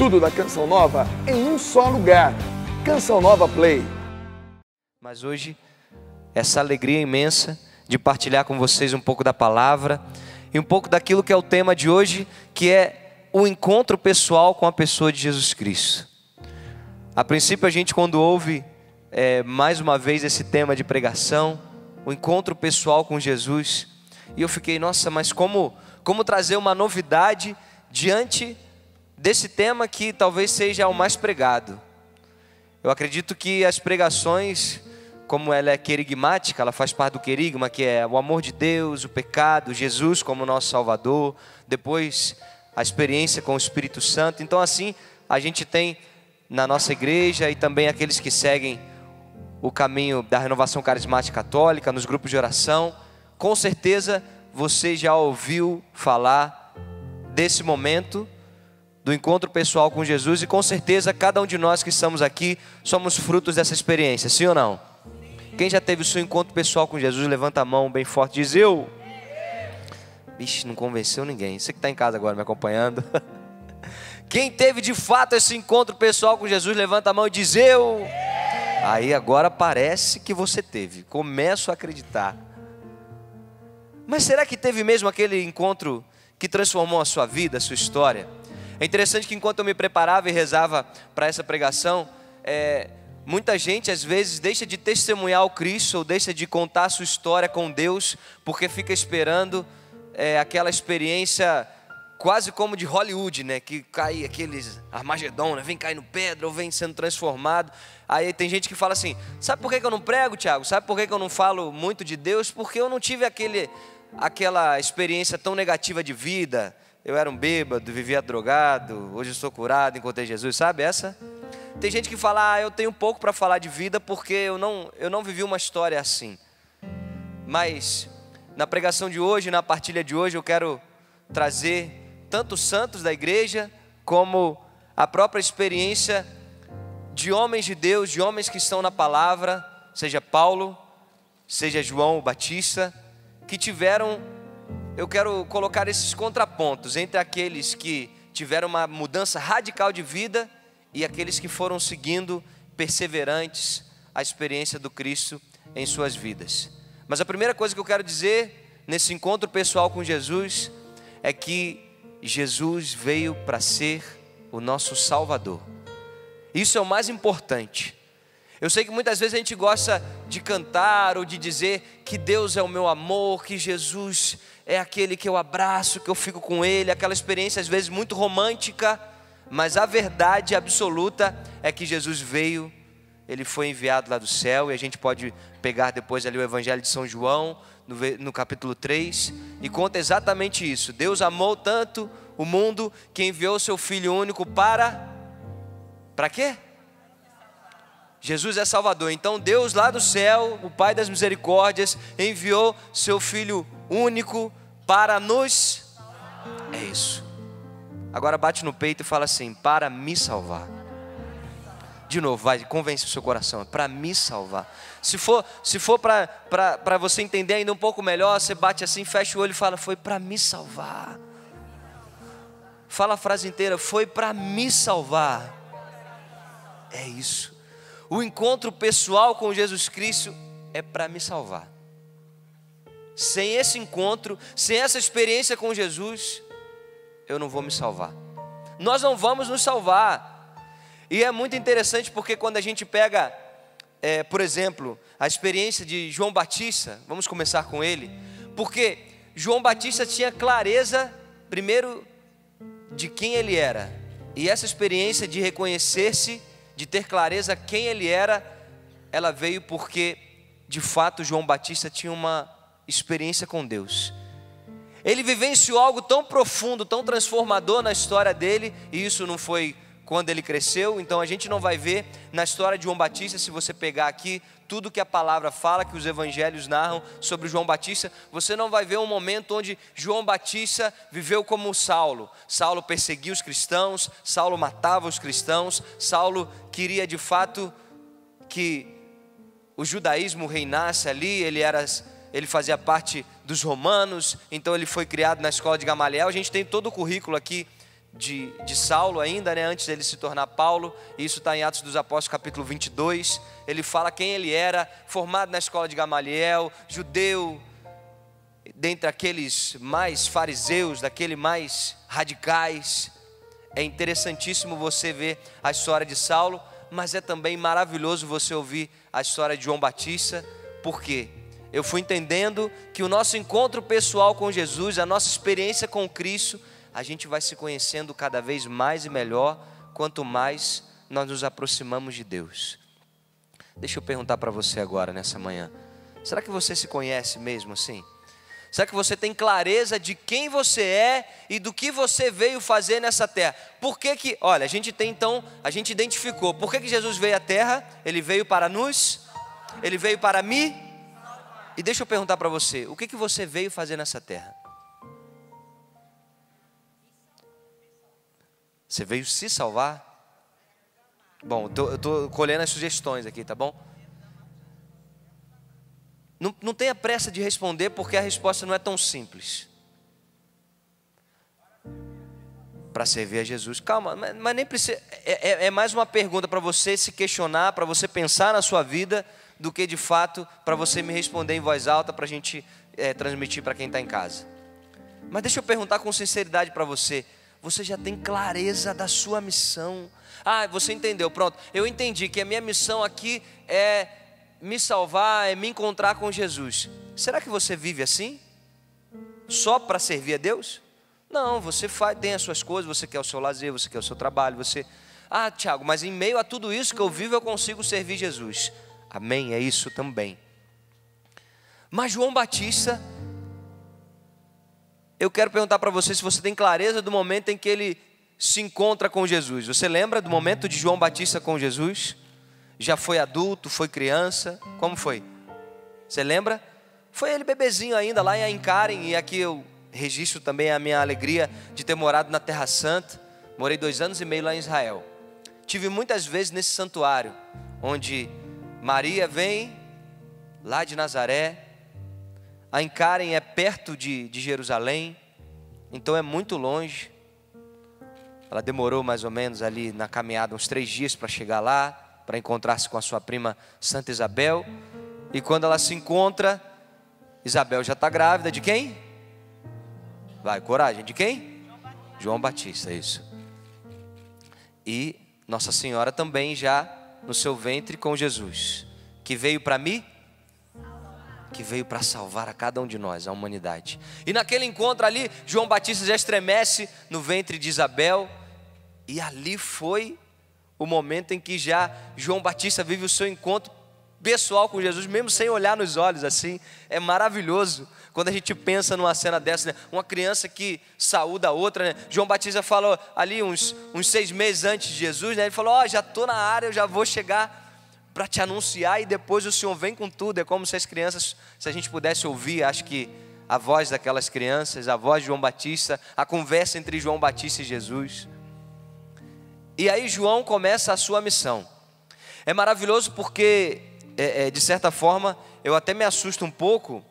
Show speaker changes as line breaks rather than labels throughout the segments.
tudo da Canção Nova em um só lugar. Canção Nova Play.
Mas hoje, essa alegria imensa de partilhar com vocês um pouco da palavra e um pouco daquilo que é o tema de hoje, que é o encontro pessoal com a pessoa de Jesus Cristo. A princípio, a gente, quando ouve mais uma vez esse tema de pregação, o encontro pessoal com Jesus, e eu fiquei, nossa, mas como trazer uma novidade diante desse tema que talvez seja o mais pregado? Eu acredito que as pregações, como ela é querigmática, ela faz parte do querigma, que é o amor de Deus, o pecado, Jesus como nosso Salvador, depois a experiência com o Espírito Santo. Então assim, a gente tem na nossa igreja e também aqueles que seguem o caminho da renovação carismática católica, nos grupos de oração, com certeza você já ouviu falar desse momento do encontro pessoal com Jesus, e com certeza cada um de nós que estamos aqui somos frutos dessa experiência, sim ou não? Quem já teve o seu encontro pessoal com Jesus, levanta a mão bem forte, diz eu. Vixe, não convenceu ninguém. Você que está em casa agora me acompanhando. Quem teve de fato esse encontro pessoal com Jesus, levanta a mão e diz eu. Aí agora parece que você teve, começo a acreditar. Mas será que teve mesmo aquele encontro que transformou a sua vida, a sua história? É interessante que enquanto eu me preparava e rezava para essa pregação, muita gente às vezes deixa de testemunhar o Cristo, ou deixa de contar a sua história com Deus, porque fica esperando aquela experiência quase como de Hollywood, né? Que cai aqueles Armagedon, né? Vem caindo pedra ou vem sendo transformado. Aí tem gente que fala assim, sabe por que eu não prego, Tiago? Sabe por que eu não falo muito de Deus? Porque eu não tive aquela experiência tão negativa de vida. Eu era um bêbado, vivia drogado, hoje eu sou curado, encontrei Jesus, sabe essa? Tem gente que fala, eu tenho pouco para falar de vida porque eu não vivi uma história assim. Mas na pregação de hoje, na partilha de hoje, eu quero trazer tanto os santos da igreja, como a própria experiência de homens de Deus, de homens que estão na palavra, seja Paulo, seja João o Batista, que tiveram... Eu quero colocar esses contrapontos entre aqueles que tiveram uma mudança radical de vida e aqueles que foram seguindo perseverantes a experiência do Cristo em suas vidas. Mas a primeira coisa que eu quero dizer nesse encontro pessoal com Jesus é que Jesus veio para ser o nosso Salvador. Isso é o mais importante. Eu sei que muitas vezes a gente gosta de cantar ou de dizer que Deus é o meu amor, que Jesus é aquele que eu abraço, que eu fico com Ele, aquela experiência às vezes muito romântica, mas a verdade absoluta é que Jesus veio, Ele foi enviado lá do céu, e a gente pode pegar depois ali o Evangelho de São João, no capítulo 3, e conta exatamente isso. Deus amou tanto o mundo que enviou o seu Filho único para quê? Jesus é Salvador. Então Deus lá do céu, o Pai das misericórdias, enviou seu Filho único para nos... É isso. Agora bate no peito e fala assim, para me salvar. De novo, vai, convence o seu coração, para me salvar. Se for para você entender ainda um pouco melhor, você bate assim, fecha o olho e fala, foi para me salvar. Fala a frase inteira, foi para me salvar. É isso. O encontro pessoal com Jesus Cristo é para me salvar. Sem esse encontro, sem essa experiência com Jesus, eu não vou me salvar. Nós não vamos nos salvar. E é muito interessante porque quando a gente pega, por exemplo, a experiência de João Batista, vamos começar com ele, porque João Batista tinha clareza, primeiro, de quem ele era. E essa experiência de reconhecer-se, de ter clareza quem ele era, ela veio porque, de fato, João Batista tinha uma experiência com Deus. Ele vivenciou algo tão profundo, tão transformador na história dele, e isso não foi quando ele cresceu. Então a gente não vai ver na história de João Batista, se você pegar aqui tudo que a palavra fala, que os evangelhos narram sobre João Batista, você não vai ver um momento onde João Batista viveu como Saulo. Saulo perseguia os cristãos, Saulo matava os cristãos, Saulo queria de fato que o judaísmo reinasse ali, ele fazia parte dos romanos, então ele foi criado na escola de Gamaliel. A gente tem todo o currículo aqui de Saulo ainda, né, antes dele se tornar Paulo. Isso está em Atos dos Apóstolos capítulo 22. Ele fala quem ele era, formado na escola de Gamaliel, judeu, dentre aqueles mais fariseus, daqueles mais radicais. É interessantíssimo você ver a história de Saulo, mas é também maravilhoso você ouvir a história de João Batista. Por quê? Eu fui entendendo que o nosso encontro pessoal com Jesus, a nossa experiência com Cristo, a gente vai se conhecendo cada vez mais e melhor, quanto mais nós nos aproximamos de Deus. Deixa eu perguntar para você agora, nessa manhã. Será que você se conhece mesmo assim? Será que você tem clareza de quem você é e do que você veio fazer nessa terra? Por que que, olha, a gente identificou, por que que Jesus veio à terra? Ele veio para ele veio para mim. E deixa eu perguntar para você, o que que você veio fazer nessa terra? Você veio se salvar? Bom, eu estou colhendo as sugestões aqui, tá bom? Não tenha pressa de responder, porque a resposta não é tão simples. Para servir a Jesus. Calma, mas nem precisa. É mais uma pergunta para você se questionar, para você pensar na sua vida, do que de fato para você me responder em voz alta, para a gente transmitir para quem está em casa. Mas deixa eu perguntar com sinceridade para você. Você já tem clareza da sua missão? Ah, você entendeu, pronto. Eu entendi que a minha missão aqui é me salvar, é me encontrar com Jesus. Será que você vive assim? Só para servir a Deus? Não, você tem as suas coisas, você quer o seu lazer, você quer o seu trabalho, você... Ah, Tiago, mas em meio a tudo isso que eu vivo, eu consigo servir Jesus. Amém, é isso também. Mas João Batista, eu quero perguntar para você se você tem clareza do momento em que ele se encontra com Jesus. Você lembra do momento de João Batista com Jesus? Já foi adulto, foi criança, como foi? Você lembra? Foi ele bebezinho ainda lá em Aincarem, e aqui eu registro também a minha alegria de ter morado na Terra Santa. Morei 2 anos e meio lá em Israel. Tive muitas vezes nesse santuário, onde Maria vem lá de Nazaré. Aincarem é perto de Jerusalém, então é muito longe. Ela demorou mais ou menos ali na caminhada uns 3 dias para chegar lá, para encontrar-se com a sua prima Santa Isabel. E quando ela se encontra, Isabel já está grávida de quem? Vai, coragem, de quem? João Batista, isso. E Nossa Senhora também já no seu ventre com Jesus, que veio para mim, que veio para salvar a cada um de nós, a humanidade. E naquele encontro ali, João Batista já estremece no ventre de Isabel, e ali foi o momento em que já João Batista vive o seu encontro pessoal com Jesus, mesmo sem olhar nos olhos assim. É maravilhoso quando a gente pensa numa cena dessa, né? Uma criança que saúda a outra, né? João Batista falou ali uns 6 meses antes de Jesus, né? Ele falou, já estou na área, eu já vou chegar para te anunciar, e depois o Senhor vem com tudo. É como se as crianças, se a gente pudesse ouvir, acho que a voz daquelas crianças, a voz de João Batista, a conversa entre João Batista e Jesus. E aí João começa a sua missão. É maravilhoso porque, de certa forma, eu até me assusto um pouco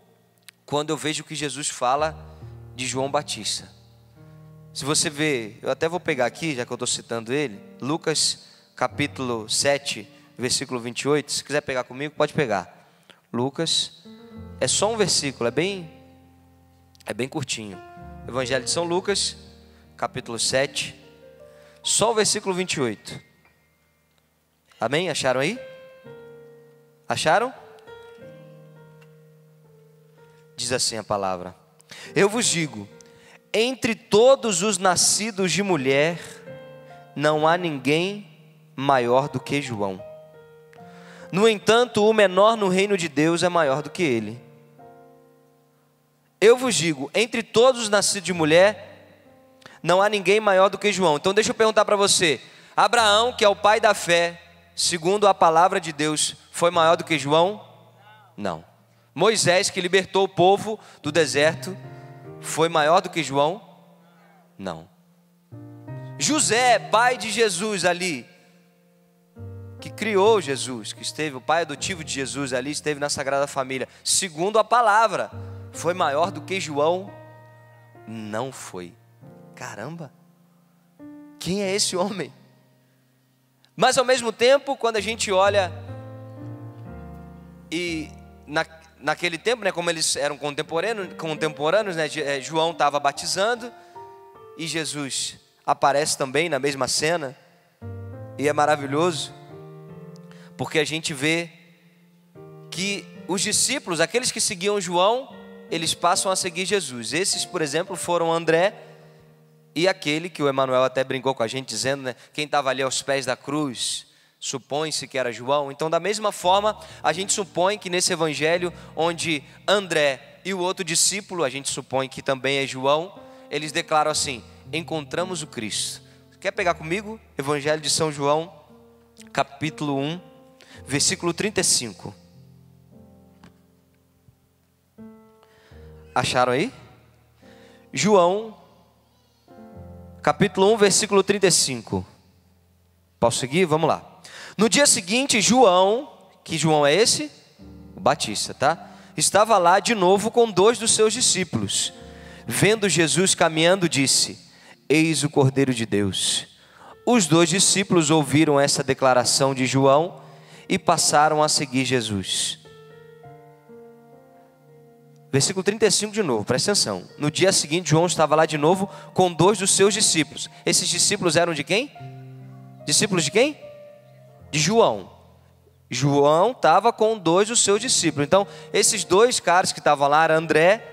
quando eu vejo que Jesus fala de João Batista. Se você vê, eu até vou pegar aqui, já que eu estou citando ele, Lucas capítulo 7, versículo 28, se quiser pegar comigo, pode pegar. Lucas, é só um versículo, é bem curtinho. Evangelho de São Lucas, capítulo 7, só o versículo 28. Amém? Acharam aí? Acharam? Diz assim a palavra: eu vos digo, entre todos os nascidos de mulher, não há ninguém maior do que João. No entanto, o menor no reino de Deus é maior do que ele. Eu vos digo, entre todos os nascidos de mulher, não há ninguém maior do que João. Então deixa eu perguntar para você, Abraão, que é o pai da fé, segundo a palavra de Deus, foi maior do que João? Não. Moisés, que libertou o povo do deserto, foi maior do que João? Não. José, pai de Jesus ali, que criou Jesus, que esteve, o pai adotivo de Jesus ali, esteve na Sagrada Família, segundo a palavra, foi maior do que João? Não foi. Caramba, quem é esse homem? Mas ao mesmo tempo, quando a gente olha, e naquele tempo, né, como eles eram contemporâneos, né, João estava batizando, e Jesus aparece também na mesma cena, e é maravilhoso, porque a gente vê que os discípulos, aqueles que seguiam João, eles passam a seguir Jesus. Esses, por exemplo, foram André e aquele que o Emanuel até brincou com a gente, dizendo, né, quem estava ali aos pés da cruz, supõe-se que era João. Então, da mesma forma, a gente supõe que nesse evangelho, onde André e o outro discípulo, a gente supõe que também é João, eles declaram assim: encontramos o Cristo. Quer pegar comigo? Evangelho de São João, capítulo 1, versículo 35. Acharam aí? João, capítulo 1, versículo 35. Posso seguir? Vamos lá. No dia seguinte, João, que João é esse? O Batista, tá? Estava lá de novo com 2 dos seus discípulos. Vendo Jesus caminhando, disse: eis o Cordeiro de Deus. Os 2 discípulos ouviram essa declaração de João e passaram a seguir Jesus. Versículo 35 de novo, presta atenção. No dia seguinte, João estava lá de novo com 2 dos seus discípulos. Esses discípulos eram de quem? Discípulos de quem? De João. João estava com 2 dos seus discípulos. Então, esses 2 caras que estavam lá, André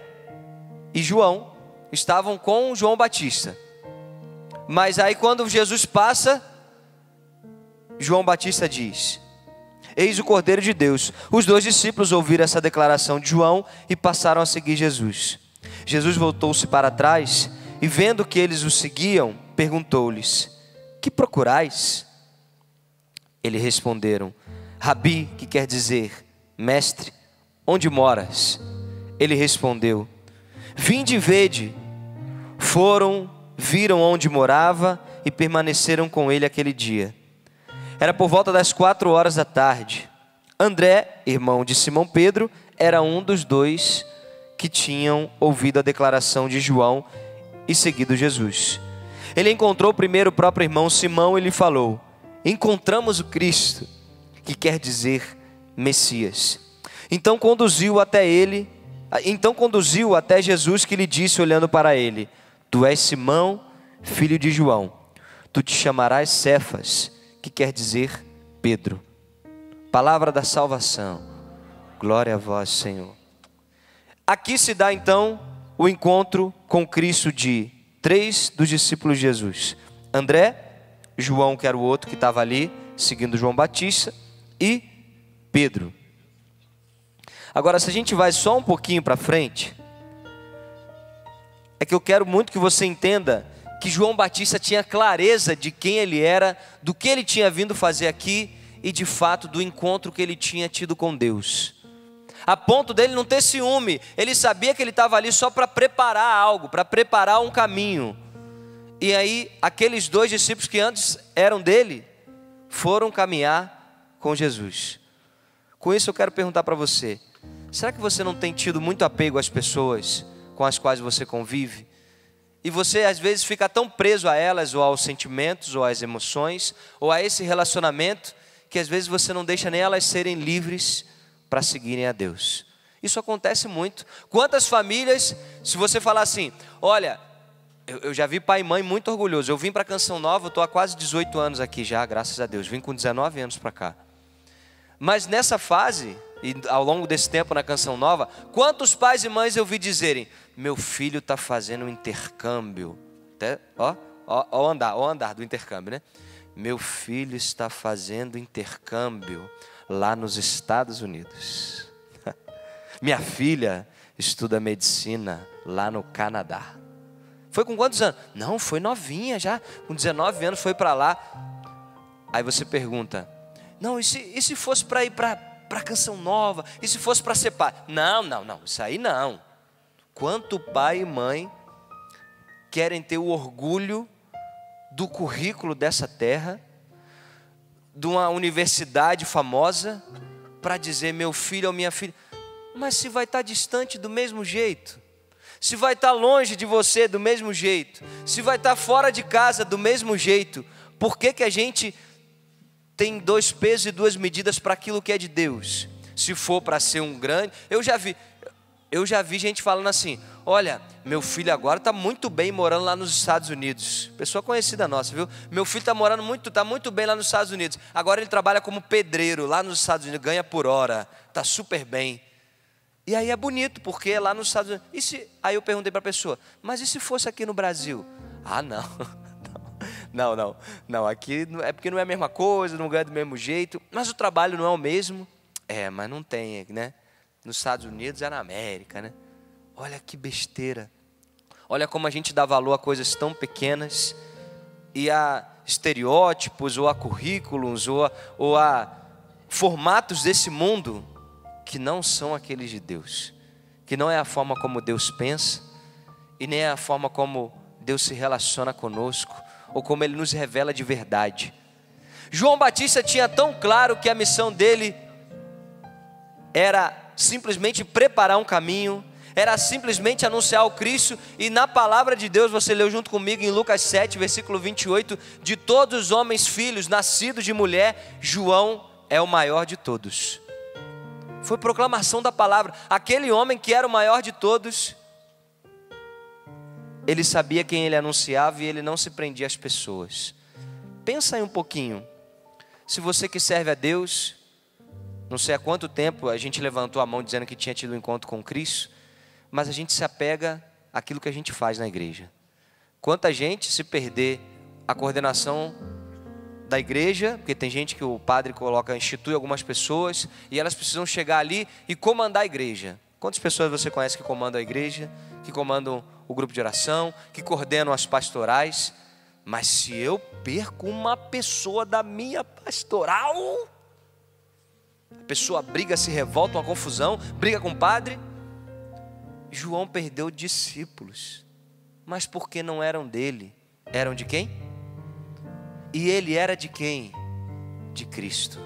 e João, estavam com João Batista. Mas aí quando Jesus passa, João Batista diz: eis o Cordeiro de Deus. Os 2 discípulos ouviram essa declaração de João e passaram a seguir Jesus. Jesus voltou-se para trás e, vendo que eles o seguiam, perguntou-lhes: que procurais? Eles responderam: Rabi, que quer dizer mestre, onde moras? Ele respondeu: vinde e vede. Foram, viram onde morava e permaneceram com ele aquele dia. Era por volta das 4 horas da tarde. André, irmão de Simão Pedro, era um dos 2 que tinham ouvido a declaração de João e seguido Jesus. Ele encontrou primeiro o próprio irmão Simão e lhe falou: encontramos o Cristo, que quer dizer Messias. Então conduziu até Jesus, que lhe disse, olhando para ele: tu és Simão, filho de João, tu te chamarás Cefas, que quer dizer Pedro. Palavra da salvação. Glória a vós, Senhor. Aqui se dá então o encontro com Cristo de 3 dos discípulos de Jesus: André, João, que era o outro que estava ali seguindo João Batista, e Pedro. Agora, se a gente vai só um pouquinho para frente, é que eu quero muito que você entenda que João Batista tinha clareza de quem ele era, do que ele tinha vindo fazer aqui e de fato do encontro que ele tinha tido com Deus. A ponto dele não ter ciúme, ele sabia que ele estava ali só para preparar algo, para preparar um caminho. E aí aqueles 2 discípulos que antes eram dele, foram caminhar com Jesus. Com isso eu quero perguntar para você: será que você não tem tido muito apego às pessoas com as quais você convive? E você às vezes fica tão preso a elas, ou aos sentimentos, ou às emoções, ou a esse relacionamento, que às vezes você não deixa nem elas serem livres para seguirem a Deus. Isso acontece muito. Quantas famílias, se você falar assim: olha, eu já vi pai e mãe muito orgulhoso. Eu vim para Canção Nova, eu estou há quase 18 anos aqui já, graças a Deus. Vim com 19 anos para cá. Mas nessa fase, e ao longo desse tempo na Canção Nova, quantos pais e mães eu vi dizerem: meu filho está fazendo um intercâmbio. Até, o andar do intercâmbio, né? Meu filho está fazendo intercâmbio lá nos Estados Unidos. Minha filha estuda medicina lá no Canadá. Foi com quantos anos? Não, foi novinha já, com 19 anos foi para lá. Aí você pergunta: não, e se fosse para ir para Canção Nova? E se fosse para ser pai? Não, isso aí não. Quanto pai e mãe querem ter o orgulho do currículo dessa terra, de uma universidade famosa, para dizer: meu filho ou minha filha. Mas se vai estar distante do mesmo jeito, se vai estar longe de você do mesmo jeito, se vai estar fora de casa do mesmo jeito, por que a gente tem 2 pesos e 2 medidas para aquilo que é de Deus? Se for para ser um grande, eu já vi gente falando assim: olha, meu filho agora está muito bem morando lá nos Estados Unidos. Pessoa conhecida nossa, viu? Meu filho está muito bem lá nos Estados Unidos. Agora ele trabalha como pedreiro lá nos Estados Unidos, ganha por hora, está super bem. E aí é bonito, porque é lá nos Estados Unidos. Aí eu perguntei para a pessoa: mas e se fosse aqui no Brasil? Ah, não. Não, aqui é porque não é a mesma coisa, não ganha do mesmo jeito, mas o trabalho não é o mesmo. Mas não tem, né? Nos Estados Unidos é na América, né? Olha que besteira. Olha como a gente dá valor a coisas tão pequenas e a estereótipos, ou a currículos, ou a formatos desse mundo que não são aqueles de Deus, que não é a forma como Deus pensa e nem é a forma como Deus se relaciona conosco, ou como Ele nos revela de verdade. João Batista tinha tão claro que a missão dele era simplesmente preparar um caminho, era simplesmente anunciar o Cristo. E na palavra de Deus, você leu junto comigo em Lucas 7, versículo 28, de todos os homens filhos nascidos de mulher, João é o maior de todos. Foi proclamação da palavra. Aquele homem que era o maior de todos, ele sabia quem ele anunciava e ele não se prendia às pessoas. Pensa aí um pouquinho. Se você que serve a Deus, não sei há quanto tempo a gente levantou a mão dizendo que tinha tido um encontro com Cristo, mas a gente se apega àquilo que a gente faz na igreja. Quanta gente, se perder a coordenação da igreja, porque tem gente que o padre institui algumas pessoas e elas precisam chegar ali e comandar a igreja. Quantas pessoas você conhece que comandam a igreja, que comandam o grupo de oração, que coordenam as pastorais? Mas se eu perco uma pessoa da minha pastoral, a pessoa briga, se revolta, uma confusão, briga com o padre. João perdeu discípulos, mas porque não eram dele, eram de quem? E ele era de quem? De Cristo.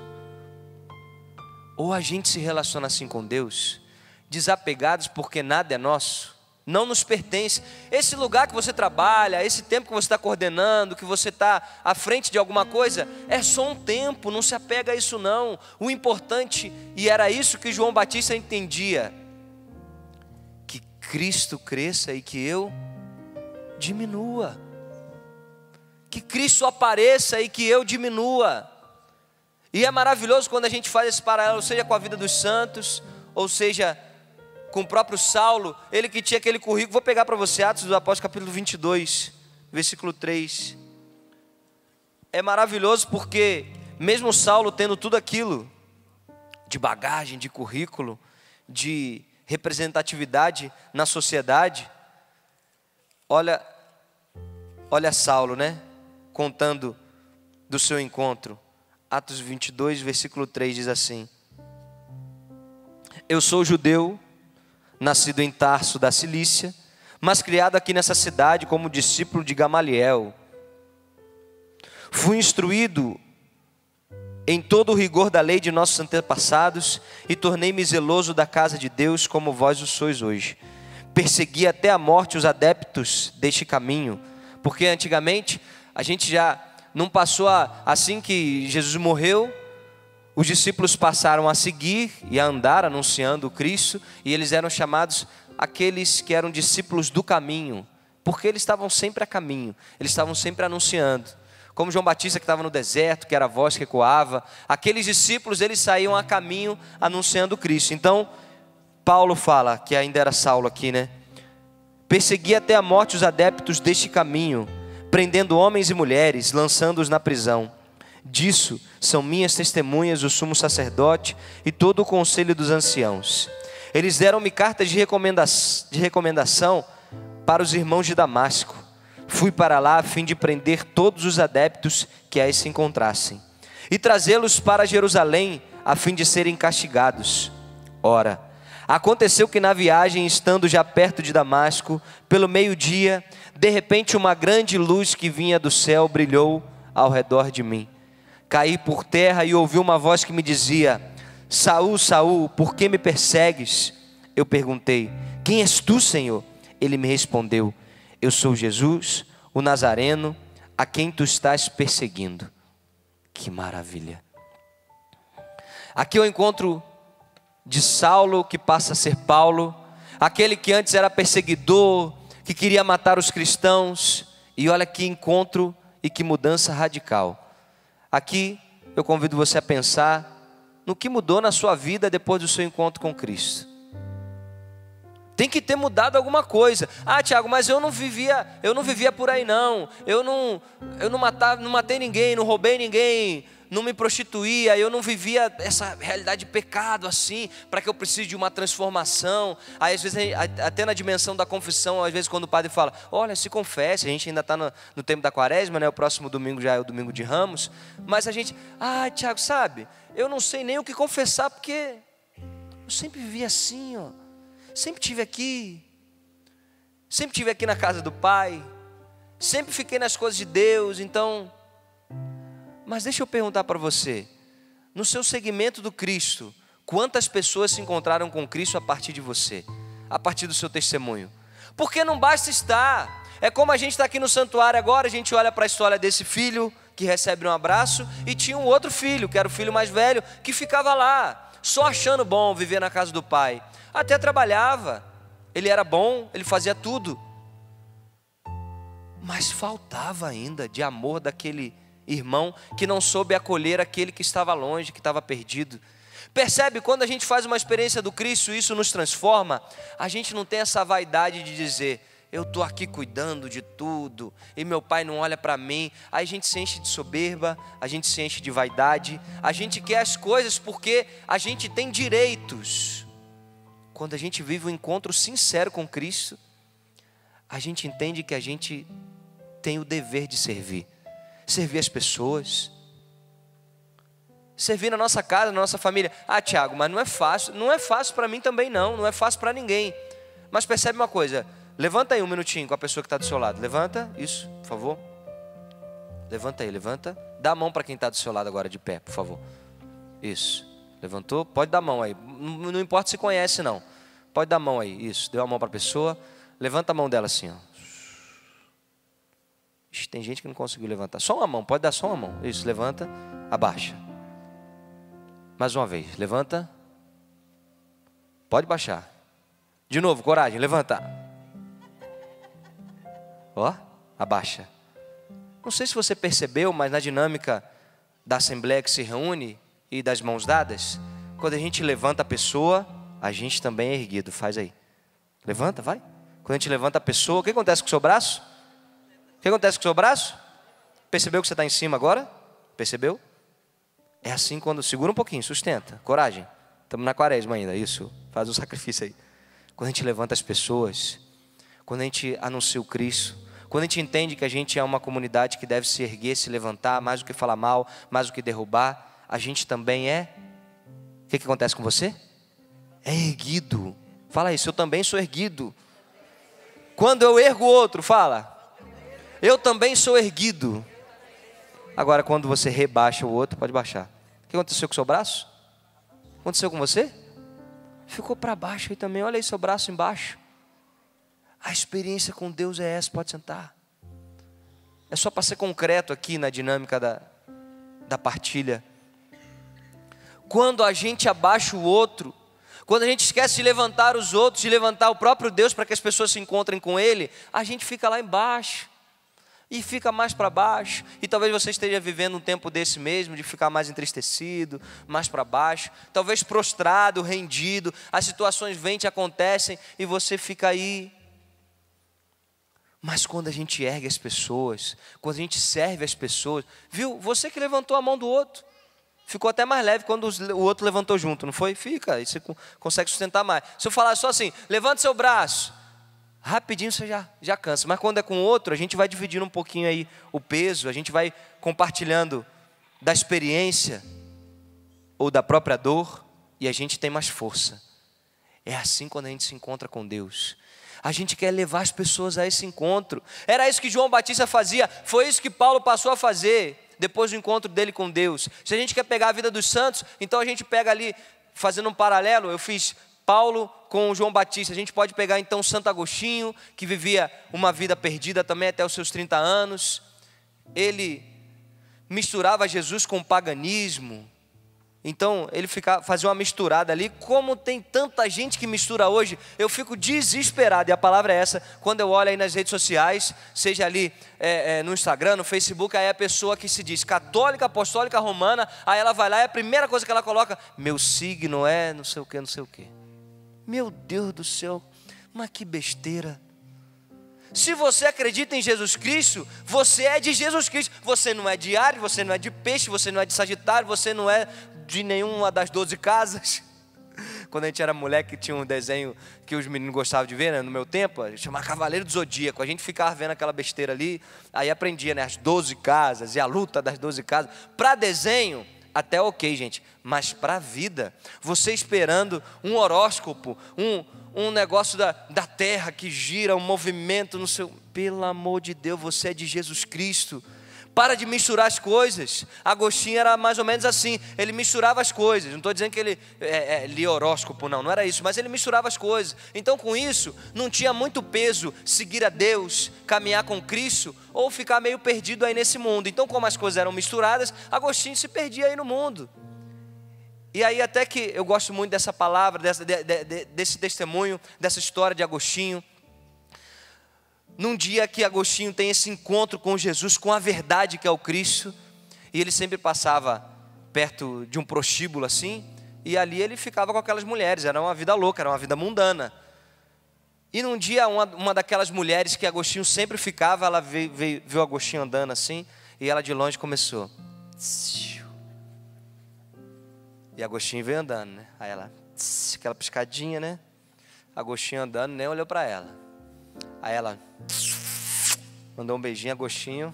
Ou a gente se relaciona assim com Deus, desapegados porque nada é nosso, não nos pertence. Esse lugar que você trabalha, esse tempo que você está coordenando, que você está à frente de alguma coisa, é só um tempo, não se apega a isso não. O importante, e era isso que João Batista entendia, que Cristo cresça e que eu diminua. Que Cristo apareça e que eu diminua. E é maravilhoso quando a gente faz esse paralelo, seja com a vida dos santos, ou seja com o próprio Saulo, ele que tinha aquele currículo. Vou pegar para você Atos dos Apóstolos capítulo 22, versículo 3. É maravilhoso porque mesmo Saulo tendo tudo aquilo de bagagem, de currículo, de representatividade na sociedade, olha Saulo, né? Contando do seu encontro. Atos 22, versículo 3 diz assim: eu sou judeu, nascido em Tarso da Cilícia, mas criado aqui nessa cidade como discípulo de Gamaliel. Fui instruído em todo o rigor da lei de nossos antepassados e tornei-me zeloso da casa de Deus como vós o sois hoje. Persegui até a morte os adeptos deste caminho, porque antigamente a gente já não passou assim que Jesus morreu, os discípulos passaram a seguir e a andar anunciando o Cristo, e eles eram chamados aqueles que eram discípulos do caminho, porque eles estavam sempre a caminho, eles estavam sempre anunciando. Como João Batista que estava no deserto, que era a voz que ecoava, aqueles discípulos eles saíam a caminho anunciando o Cristo. Então Paulo fala, que ainda era Saulo aqui, né? Persegui até a morte os adeptos deste caminho, prendendo homens e mulheres, lançando-os na prisão. Disso são minhas testemunhas o sumo sacerdote e todo o conselho dos anciãos. Eles deram-me cartas de recomendação para os irmãos de Damasco. Fui para lá a fim de prender todos os adeptos que aí se encontrassem e trazê-los para Jerusalém a fim de serem castigados. Ora, aconteceu que na viagem, estando já perto de Damasco, pelo meio-dia, de repente uma grande luz que vinha do céu brilhou ao redor de mim. Caí por terra e ouvi uma voz que me dizia: Saul, Saul, por que me persegues? Eu perguntei: quem és tu, Senhor? Ele me respondeu: eu sou Jesus, o Nazareno, a quem tu estás perseguindo. Que maravilha! Aqui eu encontro de Saulo, que passa a ser Paulo, aquele que antes era perseguidor, que queria matar os cristãos, e olha que encontro e que mudança radical. Aqui eu convido você a pensar no que mudou na sua vida depois do seu encontro com Cristo. Tem que ter mudado alguma coisa. Ah, Tiago, mas eu não vivia por aí não. Eu não matei ninguém, não roubei ninguém, não me prostituía, eu não vivia essa realidade de pecado assim, para que eu precise de uma transformação. Aí às vezes, até na dimensão da confissão, às vezes quando o padre fala, olha, se confesse, a gente ainda está no tempo da quaresma, né? O próximo domingo já é o domingo de Ramos, mas a gente, Tiago, sabe, eu não sei nem o que confessar, porque eu sempre vivi assim, ó. Sempre tive aqui na casa do Pai, sempre fiquei nas coisas de Deus, então... Mas deixa eu perguntar para você, no seu segmento do Cristo, quantas pessoas se encontraram com Cristo a partir de você, a partir do seu testemunho? Porque não basta estar, é como a gente está aqui no santuário agora, a gente olha para a história desse filho que recebe um abraço, e tinha um outro filho, que era o filho mais velho, que ficava lá, só achando bom viver na casa do Pai. Até trabalhava, ele era bom, ele fazia tudo, mas faltava ainda de amor daquele irmão que não soube acolher aquele que estava longe, que estava perdido. Percebe, quando a gente faz uma experiência do Cristo, isso nos transforma. A gente não tem essa vaidade de dizer, eu estou aqui cuidando de tudo, e meu Pai não olha para mim. Aí a gente se enche de soberba, a gente se enche de vaidade, a gente quer as coisas porque a gente tem direitos. Quando a gente vive um encontro sincero com Cristo, a gente entende que a gente tem o dever de servir as pessoas, servir na nossa casa, na nossa família. Tiago, mas não é fácil para mim também não é fácil para ninguém. Mas percebe uma coisa, levanta aí um minutinho com a pessoa que está do seu lado, levanta, isso, por favor, levanta aí, dá a mão para quem está do seu lado agora de pé, por favor, isso, levantou, pode dar a mão aí, não importa se conhece não, pode dar a mão aí, isso, deu a mão para a pessoa, levanta a mão dela assim, ó. Tem gente que não conseguiu levantar. Só uma mão, pode dar só uma mão. Isso, levanta, abaixa. Mais uma vez, levanta. Pode baixar. De novo, coragem, levanta. Ó, abaixa. Não sei se você percebeu, mas na dinâmica da assembleia que se reúne e das mãos dadas, quando a gente levanta a pessoa, a gente também é erguido. Faz aí. Levanta, vai. Quando a gente levanta a pessoa, o que acontece com o seu braço? O que acontece com o seu braço? Percebeu que você está em cima agora? Percebeu? É assim quando... Segura um pouquinho, sustenta. Coragem. Estamos na quaresma ainda, isso. Faz um sacrifício aí. Quando a gente levanta as pessoas, quando a gente anuncia o Cristo, quando a gente entende que a gente é uma comunidade que deve se erguer, se levantar, mais do que falar mal, mais do que derrubar, a gente também é... O que acontece com você? É erguido. Fala isso, eu também sou erguido. Quando eu ergo o outro, fala... Eu também sou erguido. Agora, quando você rebaixa o outro, pode baixar. O que aconteceu com o seu braço? O que aconteceu com você? Ficou para baixo aí também. Olha aí seu braço embaixo. A experiência com Deus é essa. Pode sentar. É só para ser concreto aqui na dinâmica da partilha. Quando a gente abaixa o outro, quando a gente esquece de levantar os outros, de levantar o próprio Deus para que as pessoas se encontrem com Ele, a gente fica lá embaixo. E fica mais para baixo, e talvez você esteja vivendo um tempo desse mesmo, de ficar mais entristecido, mais para baixo, talvez prostrado, rendido, as situações vêm, te acontecem, e você fica aí. Mas quando a gente ergue as pessoas, quando a gente serve as pessoas, viu, você que levantou a mão do outro, ficou até mais leve quando o outro levantou junto, não foi? Fica, aí você consegue sustentar mais. Se eu falar só assim, levanta seu braço, rapidinho você já cansa. Mas quando é com outro, a gente vai dividindo um pouquinho aí o peso, a gente vai compartilhando da experiência ou da própria dor, e a gente tem mais força. É assim quando a gente se encontra com Deus. A gente quer levar as pessoas a esse encontro. Era isso que João Batista fazia, foi isso que Paulo passou a fazer depois do encontro dele com Deus. Se a gente quer pegar a vida dos santos, então a gente pega ali, fazendo um paralelo, eu fiz Paulo com João Batista. A gente pode pegar então Santo Agostinho, que vivia uma vida perdida também até os seus 30 anos. Ele misturava Jesus com o paganismo. Então ele fazia uma misturada ali. Como tem tanta gente que mistura hoje, eu fico desesperado, e a palavra é essa, quando eu olho aí nas redes sociais, seja ali no Instagram, no Facebook, aí a pessoa que se diz católica, apostólica, romana, aí ela vai lá e a primeira coisa que ela coloca, meu signo é não sei o que, não sei o que. Meu Deus do céu, mas que besteira. Se você acredita em Jesus Cristo, você é de Jesus Cristo. Você não é de Áries, você não é de Peixe, você não é de Sagitário, você não é de nenhuma das 12 casas. Quando a gente era moleque, tinha um desenho que os meninos gostavam de ver, né? No meu tempo, chamava Cavaleiro do Zodíaco. A gente ficava vendo aquela besteira ali, aí aprendia, né? As 12 casas e a luta das 12 casas. Para desenho, até ok, gente, mas para a vida, você esperando um horóscopo, um negócio da terra que gira, um movimento no seu... Pelo amor de Deus, você é de Jesus Cristo. Para de misturar as coisas. Agostinho era mais ou menos assim, ele misturava as coisas. Não estou dizendo que ele lia horóscopo, não era isso, mas ele misturava as coisas. Então com isso, não tinha muito peso seguir a Deus, caminhar com Cristo, ou ficar meio perdido aí nesse mundo. Então como as coisas eram misturadas, Agostinho se perdia aí no mundo. E aí até que eu gosto muito dessa palavra, desse testemunho, dessa história de Agostinho. Num dia que Agostinho tem esse encontro com Jesus, com a verdade que é o Cristo, e ele sempre passava perto de um prostíbulo assim, e ali ele ficava com aquelas mulheres, era uma vida louca, era uma vida mundana. E num dia uma daquelas mulheres que Agostinho sempre ficava, ela viu Agostinho andando assim, e ela de longe começou. E Agostinho veio andando, né? Aí ela, aquela piscadinha, né? Agostinho andando, nem olhou para ela. Aí ela mandou um beijinho, Agostinho,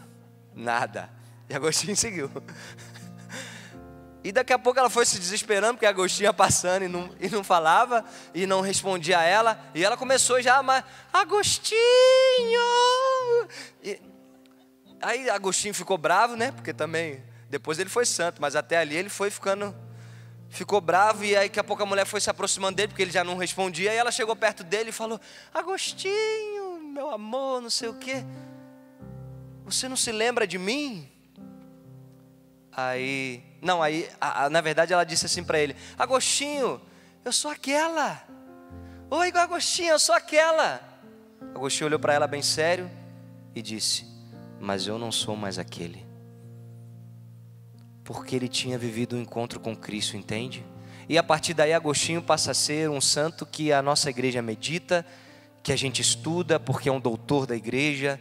nada. E Agostinho seguiu. E daqui a pouco ela foi se desesperando, porque Agostinho ia passando e não falava, e não respondia a ela. E ela começou já a amar, Agostinho! Aí Agostinho ficou bravo, né? Porque também, depois ele foi santo, mas até ali ele ficou bravo, e aí daqui a pouco a mulher foi se aproximando dele, porque ele já não respondia, e ela chegou perto dele e falou, Agostinho, meu amor, não sei o quê, você não se lembra de mim? Na verdade ela disse assim para ele, Agostinho, eu sou aquela. Oi, Agostinho, eu sou aquela. Agostinho olhou para ela bem sério e disse, mas eu não sou mais aquele. Porque ele tinha vivido um encontro com Cristo, entende? E a partir daí Agostinho passa a ser um santo que a nossa igreja medita, que a gente estuda, porque é um doutor da igreja.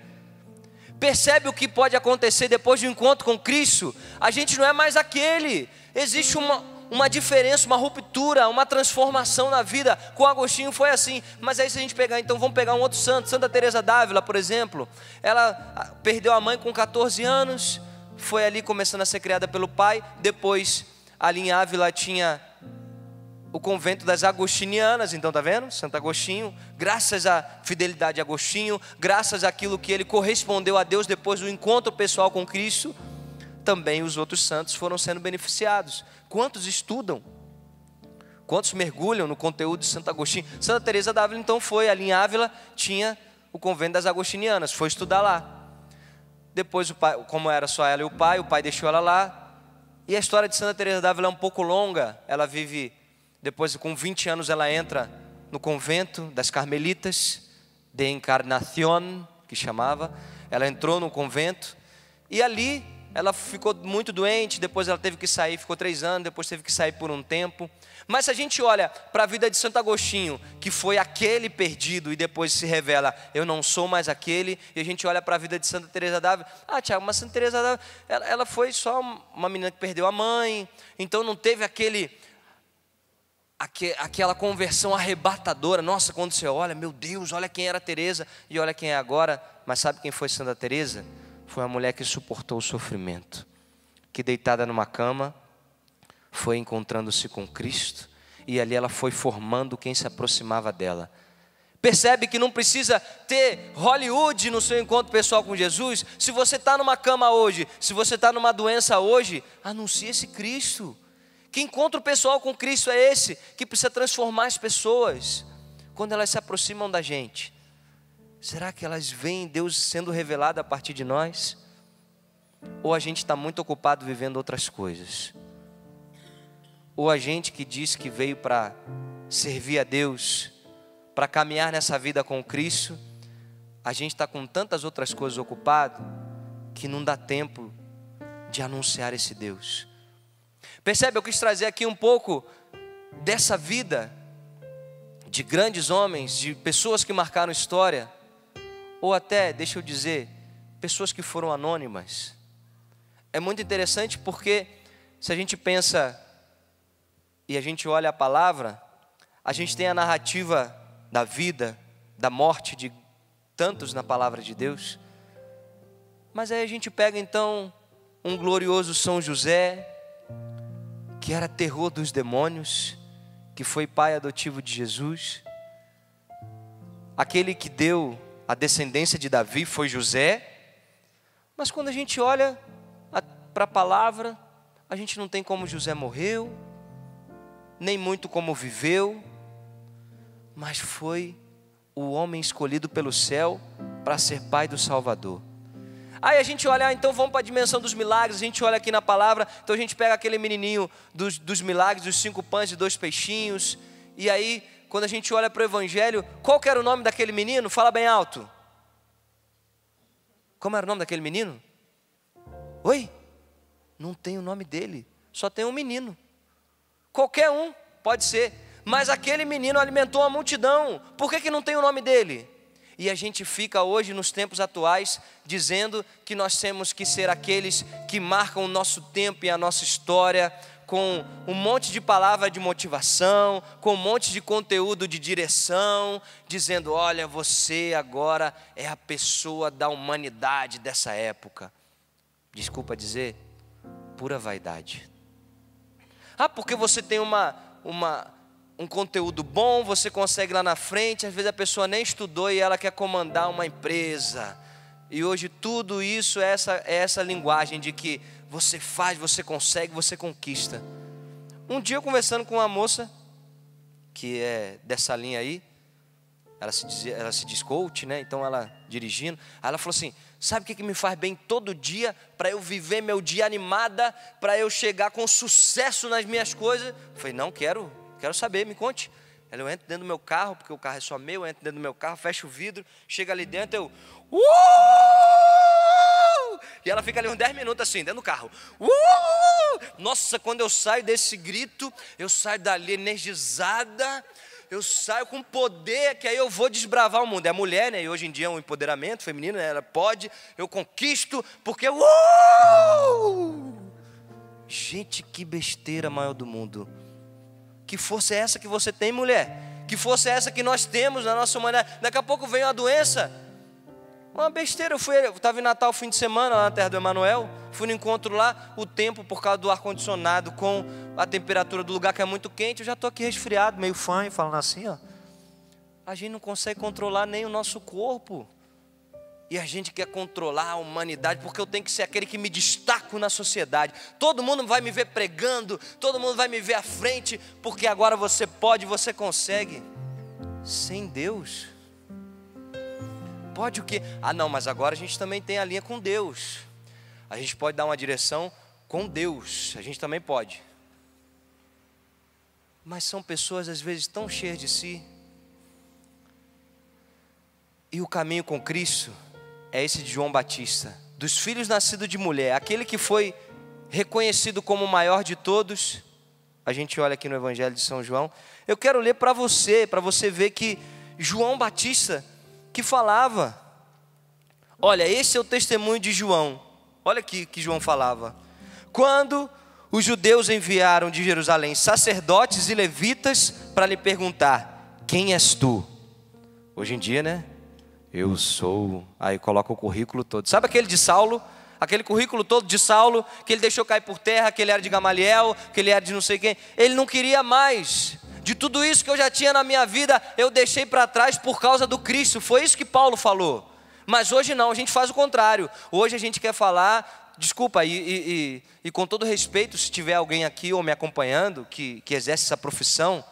Percebe o que pode acontecer depois de um encontro com Cristo? A gente não é mais aquele. Existe uma diferença, uma ruptura, uma transformação na vida. Com Agostinho foi assim. Mas aí se a gente pegar, então vamos pegar um outro santo, Santa Teresa d'Ávila, por exemplo. Ela perdeu a mãe com 14 anos, foi ali começando a ser criada pelo pai. Depois ali em Ávila tinha o convento das agostinianas, então tá vendo? Santo Agostinho, graças à fidelidade de Agostinho, graças àquilo que ele correspondeu a Deus depois do encontro pessoal com Cristo, também os outros santos foram sendo beneficiados. Quantos estudam? Quantos mergulham no conteúdo de Santo Agostinho? Santa Teresa d'Ávila então foi ali em Ávila, tinha o convento das agostinianas, foi estudar lá. Depois o pai, como era só ela e o pai deixou ela lá. E a história de Santa Teresa d'Ávila é um pouco longa. Ela vive, depois com 20 anos ela entra no convento das Carmelitas de Encarnación, que chamava. Ela entrou no convento e ali ela ficou muito doente. Depois ela teve que sair, ficou 3 anos, depois teve que sair por um tempo. Mas se a gente olha para a vida de Santo Agostinho, que foi aquele perdido e depois se revela, eu não sou mais aquele. E a gente olha para a vida de Santa Teresa d'Ávila, Tiago, mas Santa Teresa d'Ávila, ela foi só uma menina que perdeu a mãe, então não teve aquela conversão arrebatadora. Nossa, quando você olha, meu Deus, olha quem era Teresa e olha quem é agora. Mas sabe quem foi Santa Teresa? Foi uma mulher que suportou o sofrimento, que deitada numa cama, foi encontrando-se com Cristo, e ali ela foi formando quem se aproximava dela. Percebe que não precisa ter Hollywood no seu encontro pessoal com Jesus. Se você está numa cama hoje, se você está numa doença hoje, anuncie esse Cristo. Que encontro pessoal com Cristo é esse? Que precisa transformar as pessoas quando elas se aproximam da gente. Será que elas veem Deus sendo revelado a partir de nós? Ou a gente está muito ocupado vivendo outras coisas? Ou a gente que diz que veio para servir a Deus, para caminhar nessa vida com Cristo, a gente está com tantas outras coisas ocupado que não dá tempo de anunciar esse Deus. Percebe? Eu quis trazer aqui um pouco dessa vida de grandes homens, de pessoas que marcaram história, ou até, deixa eu dizer, pessoas que foram anônimas. É muito interessante porque se a gente pensa e a gente olha a palavra, a gente tem a narrativa da vida, da morte de tantos na palavra de Deus. Mas aí a gente pega então um glorioso São José, que era terror dos demônios, que foi pai adotivo de Jesus. Aquele que deu a descendência de Davi foi José. Mas quando a gente olha para a palavra, a gente não tem como José morreu, nem muito como viveu, mas foi o homem escolhido pelo céu para ser pai do Salvador. Aí a gente olha, então vamos para a dimensão dos milagres, a gente olha aqui na palavra, então a gente pega aquele menininho dos milagres, dos 5 pães e 2 peixinhos, e aí quando a gente olha para o evangelho, qual que era o nome daquele menino? Fala bem alto. Como era o nome daquele menino? Oi? Não tem o nome dele, só tem um menino. Qualquer um pode ser, mas aquele menino alimentou a multidão. Por que não tem o nome dele? E a gente fica hoje nos tempos atuais dizendo que nós temos que ser aqueles que marcam o nosso tempo e a nossa história com um monte de palavra de motivação, com um monte de conteúdo de direção, dizendo, olha, você agora é a pessoa da humanidade dessa época. Desculpa dizer, pura vaidade. Ah, porque você tem um conteúdo bom, você consegue lá na frente, às vezes a pessoa nem estudou e ela quer comandar uma empresa. E hoje tudo isso é essa linguagem de que você faz, você consegue, você conquista. Um dia eu conversando com uma moça, que é dessa linha aí, ela se diz coach, né? Então ela dirigindo, aí ela falou assim, sabe o que me faz bem todo dia, para eu viver meu dia animada, para eu chegar com sucesso nas minhas coisas? Eu falei, não, quero saber, me conte. Eu entro dentro do meu carro, porque o carro é só meu, eu entro dentro do meu carro, fecho o vidro, chego ali dentro, eu... E ela fica ali uns 10 minutos assim, dentro do carro. Nossa, quando eu saio desse grito, eu saio dali energizada, eu saio com poder, que aí eu vou desbravar o mundo. É a mulher, né? E hoje em dia é um empoderamento feminino, né? Ela pode, eu conquisto, porque... Gente, que besteira maior do mundo. Que força é essa que você tem, mulher? Que força é essa que nós temos na nossa humanidade? Daqui a pouco vem uma doença. Uma besteira. Eu estava em Natal fim de semana, lá na terra do Emanuel. Fui no encontro lá, o tempo por causa do ar-condicionado com a temperatura do lugar que é muito quente. Eu já estou aqui resfriado, meio fanho, falando assim, ó. A gente não consegue controlar nem o nosso corpo. E a gente quer controlar a humanidade, porque eu tenho que ser aquele que me destaco na sociedade. Todo mundo vai me ver pregando, todo mundo vai me ver à frente, porque agora você pode, você consegue. Sem Deus. Pode o quê? Ah não, mas agora a gente também tem a linha com Deus. A gente pode dar uma direção com Deus, a gente também pode. Mas são pessoas às vezes tão cheias de si. E o caminho com Cristo é esse de João Batista, dos filhos nascidos de mulher, aquele que foi reconhecido como o maior de todos. A gente olha aqui no Evangelho de São João. Eu quero ler para você ver que João Batista que falava. Olha, esse é o testemunho de João. Olha aqui que João falava. Quando os judeus enviaram de Jerusalém sacerdotes e levitas para lhe perguntar, quem és tu? Hoje em dia, né? Eu sou, aí coloca o currículo todo. Sabe aquele de Saulo? Aquele currículo todo de Saulo, que ele deixou cair por terra, que ele era de Gamaliel, que ele era de não sei quem. Ele não queria mais. De tudo isso que eu já tinha na minha vida, eu deixei para trás por causa do Cristo. Foi isso que Paulo falou. Mas hoje não, a gente faz o contrário. Hoje a gente quer falar desculpa, e com todo respeito, se tiver alguém aqui ou me acompanhando que exerce essa profissão,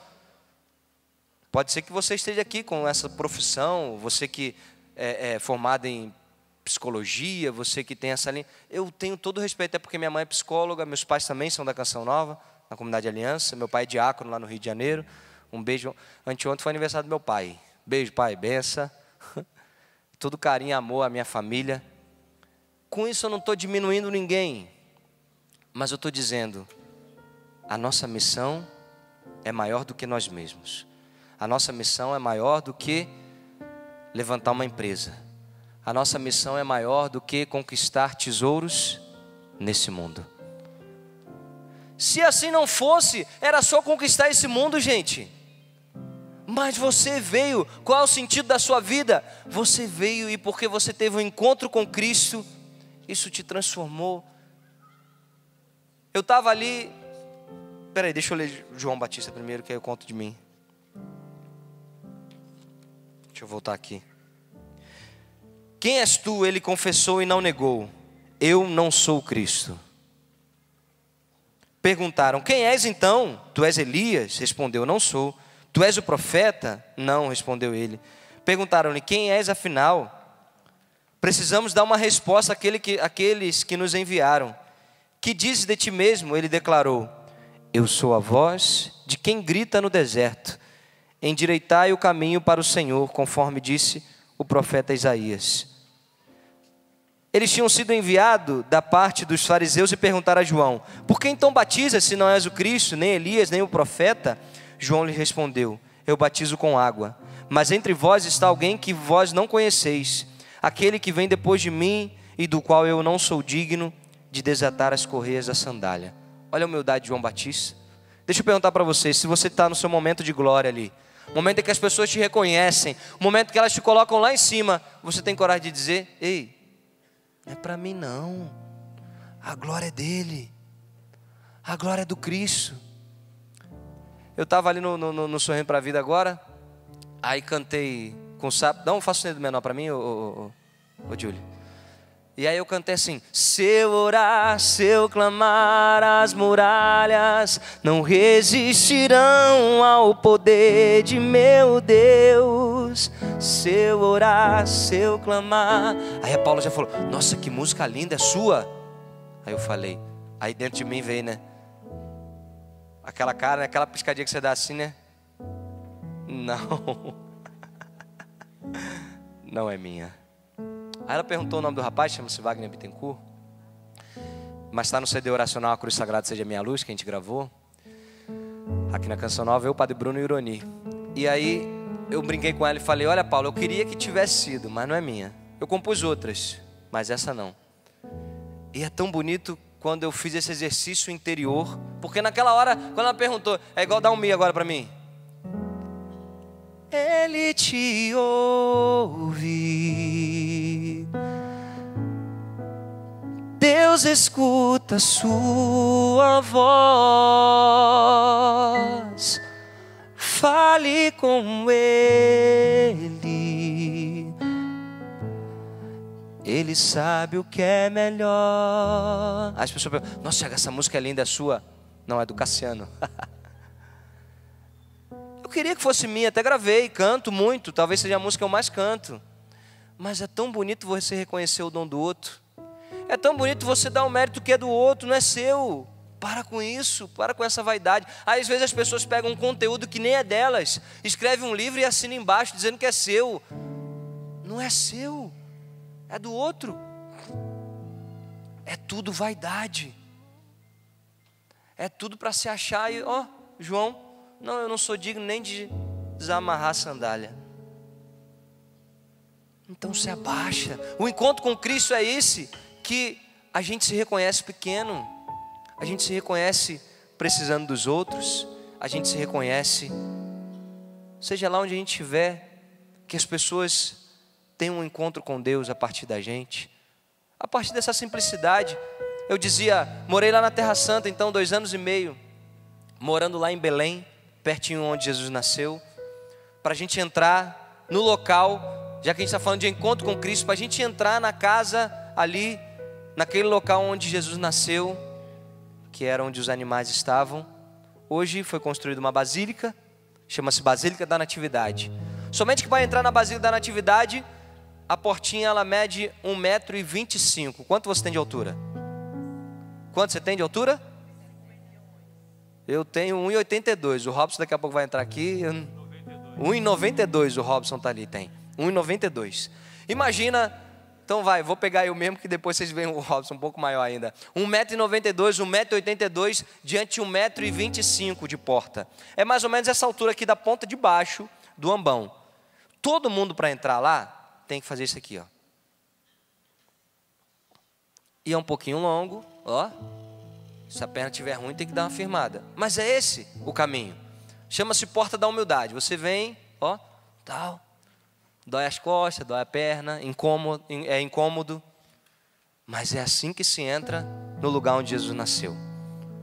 pode ser que você esteja aqui com essa profissão, você que é formado em psicologia, você que tem essa linha. Eu tenho todo o respeito, até porque minha mãe é psicóloga, meus pais também são da Canção Nova, na Comunidade Aliança, meu pai é diácono lá no Rio de Janeiro. Um beijo. Anteontem foi aniversário do meu pai. Beijo, pai, benção. Todo carinho e amor à minha família. Com isso eu não estou diminuindo ninguém, mas eu estou dizendo, a nossa missão é maior do que nós mesmos. A nossa missão é maior do que levantar uma empresa. A nossa missão é maior do que conquistar tesouros nesse mundo. Se assim não fosse, era só conquistar esse mundo, gente. Mas você veio, qual é o sentido da sua vida? Você veio e porque você teve um encontro com Cristo, isso te transformou. Eu estava ali, peraí, deixa eu ler João Batista primeiro, que aí eu conto de mim. Deixa eu voltar aqui. Quem és tu? Ele confessou e não negou. Eu não sou o Cristo. Perguntaram, quem és então? Tu és Elias? Respondeu, não sou. Tu és o profeta? Não, respondeu ele. Perguntaram-lhe, quem és afinal? Precisamos dar uma resposta àqueles que nos enviaram. Que dizes de ti mesmo? Ele declarou, eu sou a voz de quem grita no deserto. Endireitai o caminho para o Senhor, conforme disse o profeta Isaías. Eles tinham sido enviados da parte dos fariseus e perguntaram a João, por que então batizas se não és o Cristo, nem Elias, nem o profeta? João lhe respondeu, eu batizo com água, mas entre vós está alguém que vós não conheceis, aquele que vem depois de mim e do qual eu não sou digno de desatar as correias da sandália. Olha a humildade de João Batista. Deixa eu perguntar para você, se você está no seu momento de glória ali, momento em que as pessoas te reconhecem, momento que elas te colocam lá em cima, você tem coragem de dizer, ei, não é para mim não, a glória é dele, a glória é do Cristo. Eu estava ali no Sorrindo para a Vida agora, aí cantei com o sapo, dá um faço menor para mim, ô Júlio. E aí eu cantei assim, se eu orar, se eu clamar, as muralhas não resistirão ao poder de meu Deus. Se eu orar, se eu clamar. Aí a Paula já falou, nossa, que música linda, é sua? Aí eu falei, aí dentro de mim veio, né? Aquela cara, né? Aquela piscadinha que você dá assim, né? Não. Não é minha. Aí ela perguntou o nome do rapaz, chama-se Wagner Bittencourt. Mas está no CD Oracional A Cruz Sagrada Seja Minha Luz, que a gente gravou. Aqui na Canção Nova, eu, o Padre Bruno e o Ironi. E aí eu brinquei com ela e falei, olha Paulo, eu queria que tivesse sido, mas não é minha. Eu compus outras, mas essa não. E é tão bonito quando eu fiz esse exercício interior. Porque naquela hora, quando ela perguntou, é igual dar um mi agora para mim. Ele te ouve, Deus escuta sua voz, fale com Ele, Ele sabe o que é melhor. As pessoas perguntam, nossa, Thiago, essa música é linda, é sua? Não, é do Cassiano. Eu queria que fosse minha, até gravei, canto muito, talvez seja a música que eu mais canto. Mas é tão bonito você reconhecer o dom do outro. É tão bonito você dar o mérito que é do outro, não é seu. Para com isso, para com essa vaidade. Aí, às vezes as pessoas pegam um conteúdo que nem é delas, escrevem um livro e assinam embaixo dizendo que é seu. Não é seu, é do outro. É tudo vaidade. É tudo para se achar e, ó, João, não, eu não sou digno nem de desamarrar a sandália. Então se abaixa. O encontro com Cristo é esse, que a gente se reconhece pequeno, a gente se reconhece precisando dos outros, a gente se reconhece, seja lá onde a gente estiver, que as pessoas tenham um encontro com Deus a partir da gente, a partir dessa simplicidade. Eu dizia, morei lá na Terra Santa, então 2 anos e meio, morando lá em Belém, pertinho onde Jesus nasceu, para a gente entrar no local, já que a gente está falando de encontro com Cristo, para a gente entrar na casa ali, naquele local onde Jesus nasceu, que era onde os animais estavam, hoje foi construída uma basílica, chama-se Basílica da Natividade. Somente que para entrar na Basílica da Natividade, a portinha ela mede 1,25 m. Quanto você tem de altura? Quanto você tem de altura? Eu tenho 1,82 m. O Robson daqui a pouco vai entrar aqui. 1,92 m o Robson está ali, tem. 1,92 m. Imagina, então vou pegar eu mesmo que depois vocês veem o Robson um pouco maior ainda. 1,92 m, 1,82 m diante de 1,25 m de porta. É mais ou menos essa altura aqui da ponta de baixo do ambão. Todo mundo para entrar lá tem que fazer isso aqui, ó. E é um pouquinho longo, ó. Se a perna estiver ruim, tem que dar uma firmada. Mas é esse o caminho. Chama-se Porta da Humildade. Você vem, ó, tal. Dói as costas, dói a perna, é incômodo. Mas é assim que se entra no lugar onde Jesus nasceu.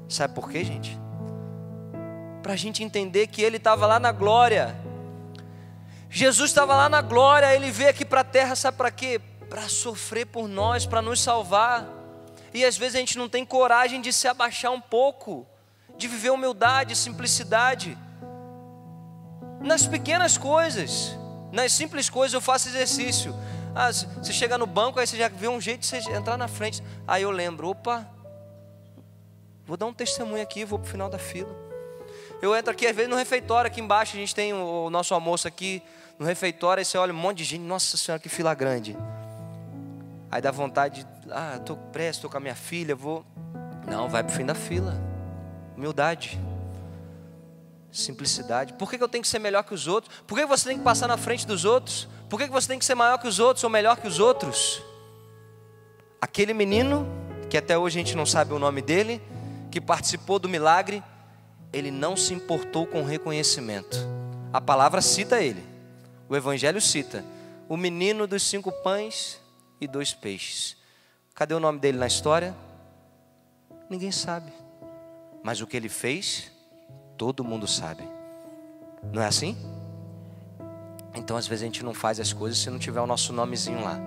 Sabe por quê, gente? Para a gente entender que Ele estava lá na glória. Jesus estava lá na glória, Ele veio aqui para a terra, sabe para quê? Para sofrer por nós, para nos salvar. E às vezes a gente não tem coragem de se abaixar um pouco, de viver humildade, simplicidade. Nas pequenas coisas, nas simples coisas eu faço exercício. Você chega no banco, aí você já vê um jeito de você entrar na frente. Aí eu lembro, opa, vou dar um testemunho aqui, vou para o final da fila. Eu entro aqui, às vezes no refeitório, aqui embaixo a gente tem o nosso almoço aqui no refeitório, aí você olha um monte de gente, nossa senhora, que fila grande. Aí dá vontade, estou prestes, estou com a minha filha, vou. Não, vai para o fim da fila. Humildade, simplicidade. Por que eu tenho que ser melhor que os outros? Por que você tem que passar na frente dos outros? Por que você tem que ser maior que os outros ou melhor que os outros? Aquele menino, que até hoje a gente não sabe o nome dele, que participou do milagre, ele não se importou com o reconhecimento. A palavra cita ele, o Evangelho cita, o menino dos 5 pães e 2 peixes. Cadê o nome dele na história? Ninguém sabe. Mas o que ele fez, todo mundo sabe. Não é assim? Então às vezes a gente não faz as coisas se não tiver o nosso nomezinho lá.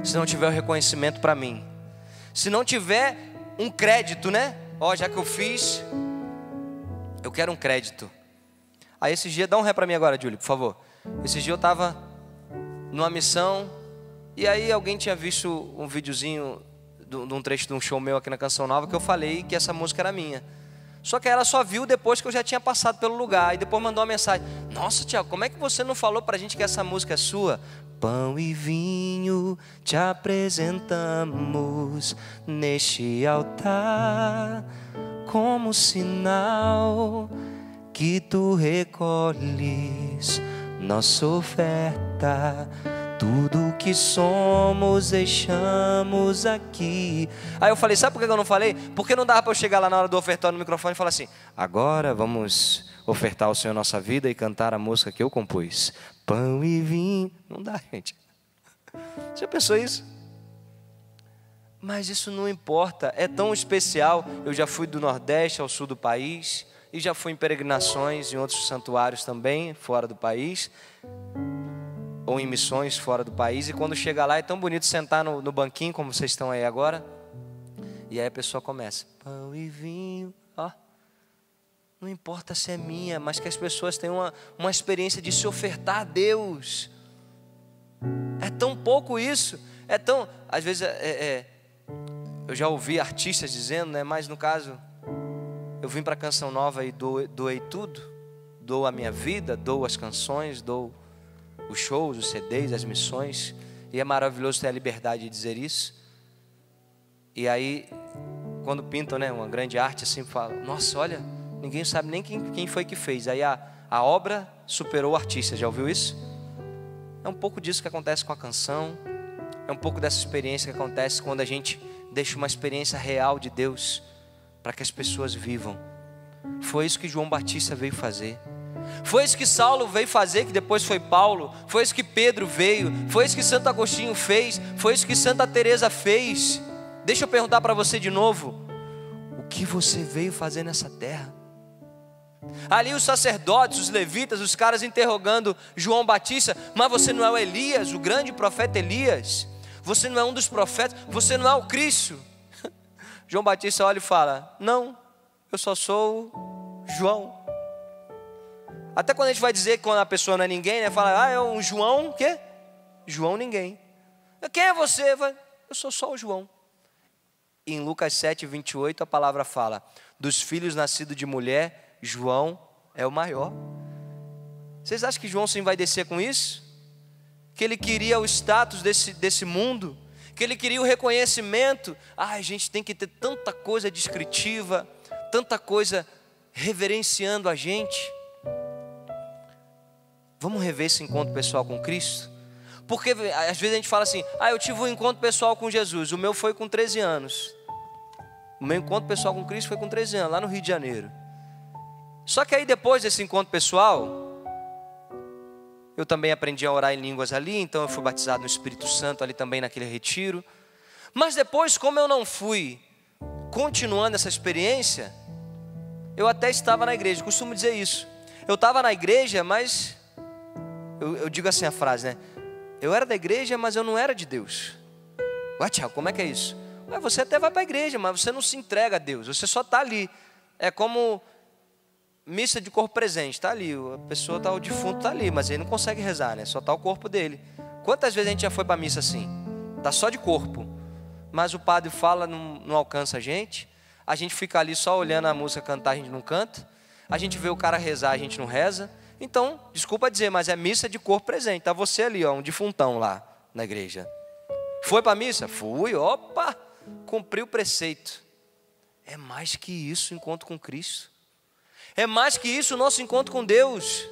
Se não tiver o reconhecimento para mim. Se não tiver um crédito, né? Já que eu fiz, eu quero um crédito. Aí esses dias, dá um ré para mim agora, Júlio, por favor. Esses dias eu estava numa missão, e aí alguém tinha visto um videozinho de um trecho de um show meu aqui na Canção Nova, que eu falei que essa música era minha. Só que ela só viu depois que eu já tinha passado pelo lugar. E depois mandou uma mensagem: nossa, Tiago, como é que você não falou pra gente que essa música é sua? Pão e vinho te apresentamos neste altar, como sinal que tu recolhes nossa oferta. Tudo que somos deixamos aqui. Aí eu falei, sabe por que eu não falei? Porque não dava para eu chegar lá na hora do ofertório no microfone e falar assim: agora vamos ofertar ao Senhor nossa vida e cantar a música que eu compus. Pão e vinho. Não dá, gente. Você já pensou isso? Mas isso não importa, é tão especial. Eu já fui do Nordeste ao Sul do país, e já fui em peregrinações em outros santuários também, fora do país, ou em missões fora do país. E quando chega lá é tão bonito sentar no banquinho, como vocês estão aí agora. E aí a pessoa começa: pão e vinho, ó. Não importa se é minha, mas que as pessoas tenham uma experiência de se ofertar a Deus. É tão pouco isso. É tão, às vezes eu já ouvi artistas dizendo, né? Mas no caso, eu vim para a Canção Nova e doei tudo. Dou a minha vida, dou as canções, dou os shows, os CDs, as missões. E é maravilhoso ter a liberdade de dizer isso. E aí, quando pintam, né, uma grande arte assim, fala: nossa, olha, ninguém sabe nem quem foi que fez. Aí a obra superou o artista. Já ouviu isso? É um pouco disso que acontece com a canção. É um pouco dessa experiência que acontece quando a gente deixa uma experiência real de Deus para que as pessoas vivam. Foi isso que João Batista veio fazer. Foi isso que Saulo veio fazer, que depois foi Paulo. Foi isso que Pedro veio. Foi isso que Santo Agostinho fez. Foi isso que Santa Teresa fez. Deixa eu perguntar para você de novo: o que você veio fazer nessa terra? Ali os sacerdotes, os levitas, os caras interrogando João Batista: mas você não é o Elias, o grande profeta Elias? Você não é um dos profetas, você não é o Cristo. João Batista olha e fala: não, eu só sou João. Até quando a gente vai dizer que quando a pessoa não é ninguém, né? Fala, é um João, o quê? João ninguém. Quem é você? Eu sou só o João. E em Lucas 7, 28, a palavra fala: dos filhos nascidos de mulher, João é o maior. Vocês acham que João se envaidecia com isso? Que ele queria o status desse mundo? Que ele queria o reconhecimento? A gente tem que ter tanta coisa descritiva, tanta coisa reverenciando a gente. Vamos rever esse encontro pessoal com Cristo? Porque às vezes a gente fala assim: eu tive um encontro pessoal com Jesus, o meu foi com 13 anos. O meu encontro pessoal com Cristo foi com 13 anos, lá no Rio de Janeiro. Só que aí depois desse encontro pessoal, eu também aprendi a orar em línguas ali, então eu fui batizado no Espírito Santo ali também naquele retiro. Mas depois, como eu não fui continuando essa experiência, eu até estava na igreja, eu costumo dizer isso. Eu estava na igreja, mas eu digo assim a frase, né? Eu era da igreja, mas eu não era de Deus. Ué, Tiago, como é que é isso? Você até vai para a igreja, mas você não se entrega a Deus, você só está ali. É como missa de corpo presente, está ali, a pessoa o defunto está ali, mas ele não consegue rezar, né? Só está o corpo dele. Quantas vezes a gente já foi para a missa assim? Está só de corpo, mas o padre fala, não alcança a gente fica ali só olhando a música cantar, a gente não canta, a gente vê o cara rezar, a gente não reza. Então, desculpa dizer, mas é missa de corpo presente. Está você ali, um defuntão lá na igreja. Foi para a missa? Fui, opa, cumpri o preceito. É mais que isso o encontro com Cristo. É mais que isso o nosso encontro com Deus.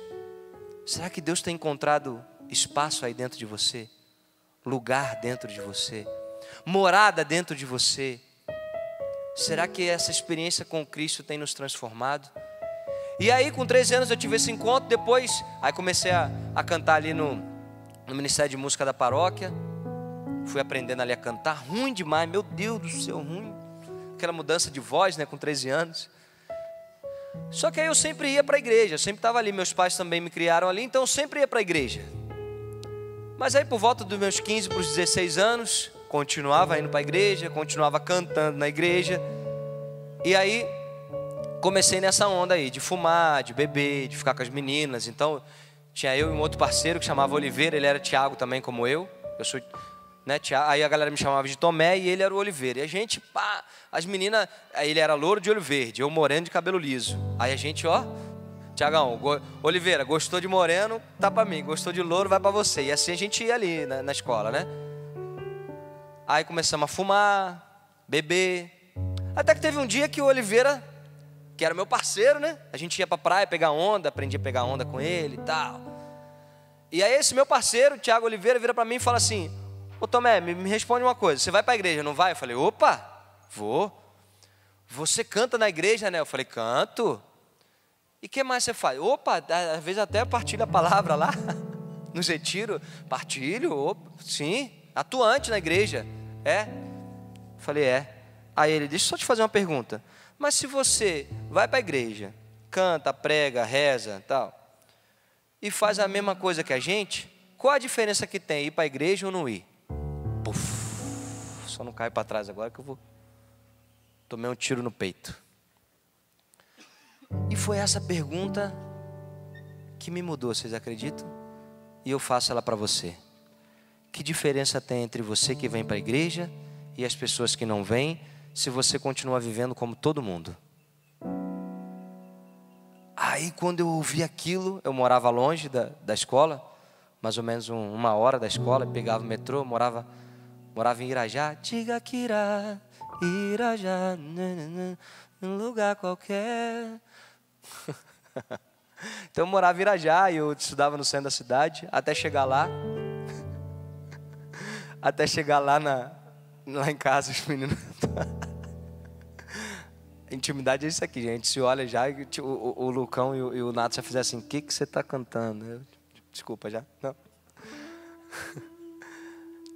Será que Deus tem encontrado espaço aí dentro de você? Lugar dentro de você? Morada dentro de você? Será que essa experiência com Cristo tem nos transformado? E aí com 13 anos eu tive esse encontro. Depois, aí comecei a cantar ali no Ministério de Música da paróquia. Fui aprendendo ali a cantar, ruim demais, meu Deus do céu, ruim. Aquela mudança de voz, né, com 13 anos. Só que aí eu sempre ia para a igreja, sempre estava ali, meus pais também me criaram ali, então eu sempre ia para a igreja. Mas aí por volta dos meus 15 para os 16 anos, continuava indo para a igreja, continuava cantando na igreja. E aí comecei nessa onda aí, de fumar, de beber, de ficar com as meninas. Então tinha eu e um outro parceiro que chamava Oliveira, ele era Tiago também como eu sou, né, Tiago, aí a galera me chamava de Tomé e ele era o Oliveira. E a gente, pá, as meninas, aí ele era louro de olho verde, eu moreno de cabelo liso. Aí a gente, Tiagão, Oliveira, gostou de moreno, tá pra mim, gostou de louro, vai pra você. E assim a gente ia ali na escola, né? Aí começamos a fumar, beber. Até que teve um dia que o Oliveira, que era meu parceiro, né? A gente ia pra praia pegar onda, aprendi a pegar onda com ele e tal. E aí esse meu parceiro, Tiago Oliveira, vira pra mim e fala assim: ô Tomé, me responde uma coisa, você vai pra igreja, não vai? Eu falei, opa, vou. Você canta na igreja, né? Eu falei, canto. E o que mais você faz? Opa, às vezes até partilho a palavra lá, nos retiros, partilho, opa, sim, atuante na igreja. É? Eu falei, é. Aí ele, deixa eu só te fazer uma pergunta. Mas se você vai para a igreja, canta, prega, reza, tal, e faz a mesma coisa que a gente, qual a diferença que tem ir para a igreja ou não ir? Puf, só não cai para trás agora que eu vou. Tomei um tiro no peito. E foi essa pergunta que me mudou, vocês acreditam? E eu faço ela para você. Que diferença tem entre você que vem para a igreja e as pessoas que não vêm, se você continua vivendo como todo mundo? Aí quando eu ouvi aquilo, eu morava longe da escola, mais ou menos uma hora da escola, pegava o metrô, morava em Irajá. Diga que irá, Irajá, num lugar qualquer. Então eu morava em Irajá e eu estudava no centro da cidade, até chegar lá. Até chegar lá em casa, os meninos. Intimidade é isso aqui, gente. Se olha já, o Lucão e o Nato já fizeram assim: o que você está cantando? Desculpa já. Não.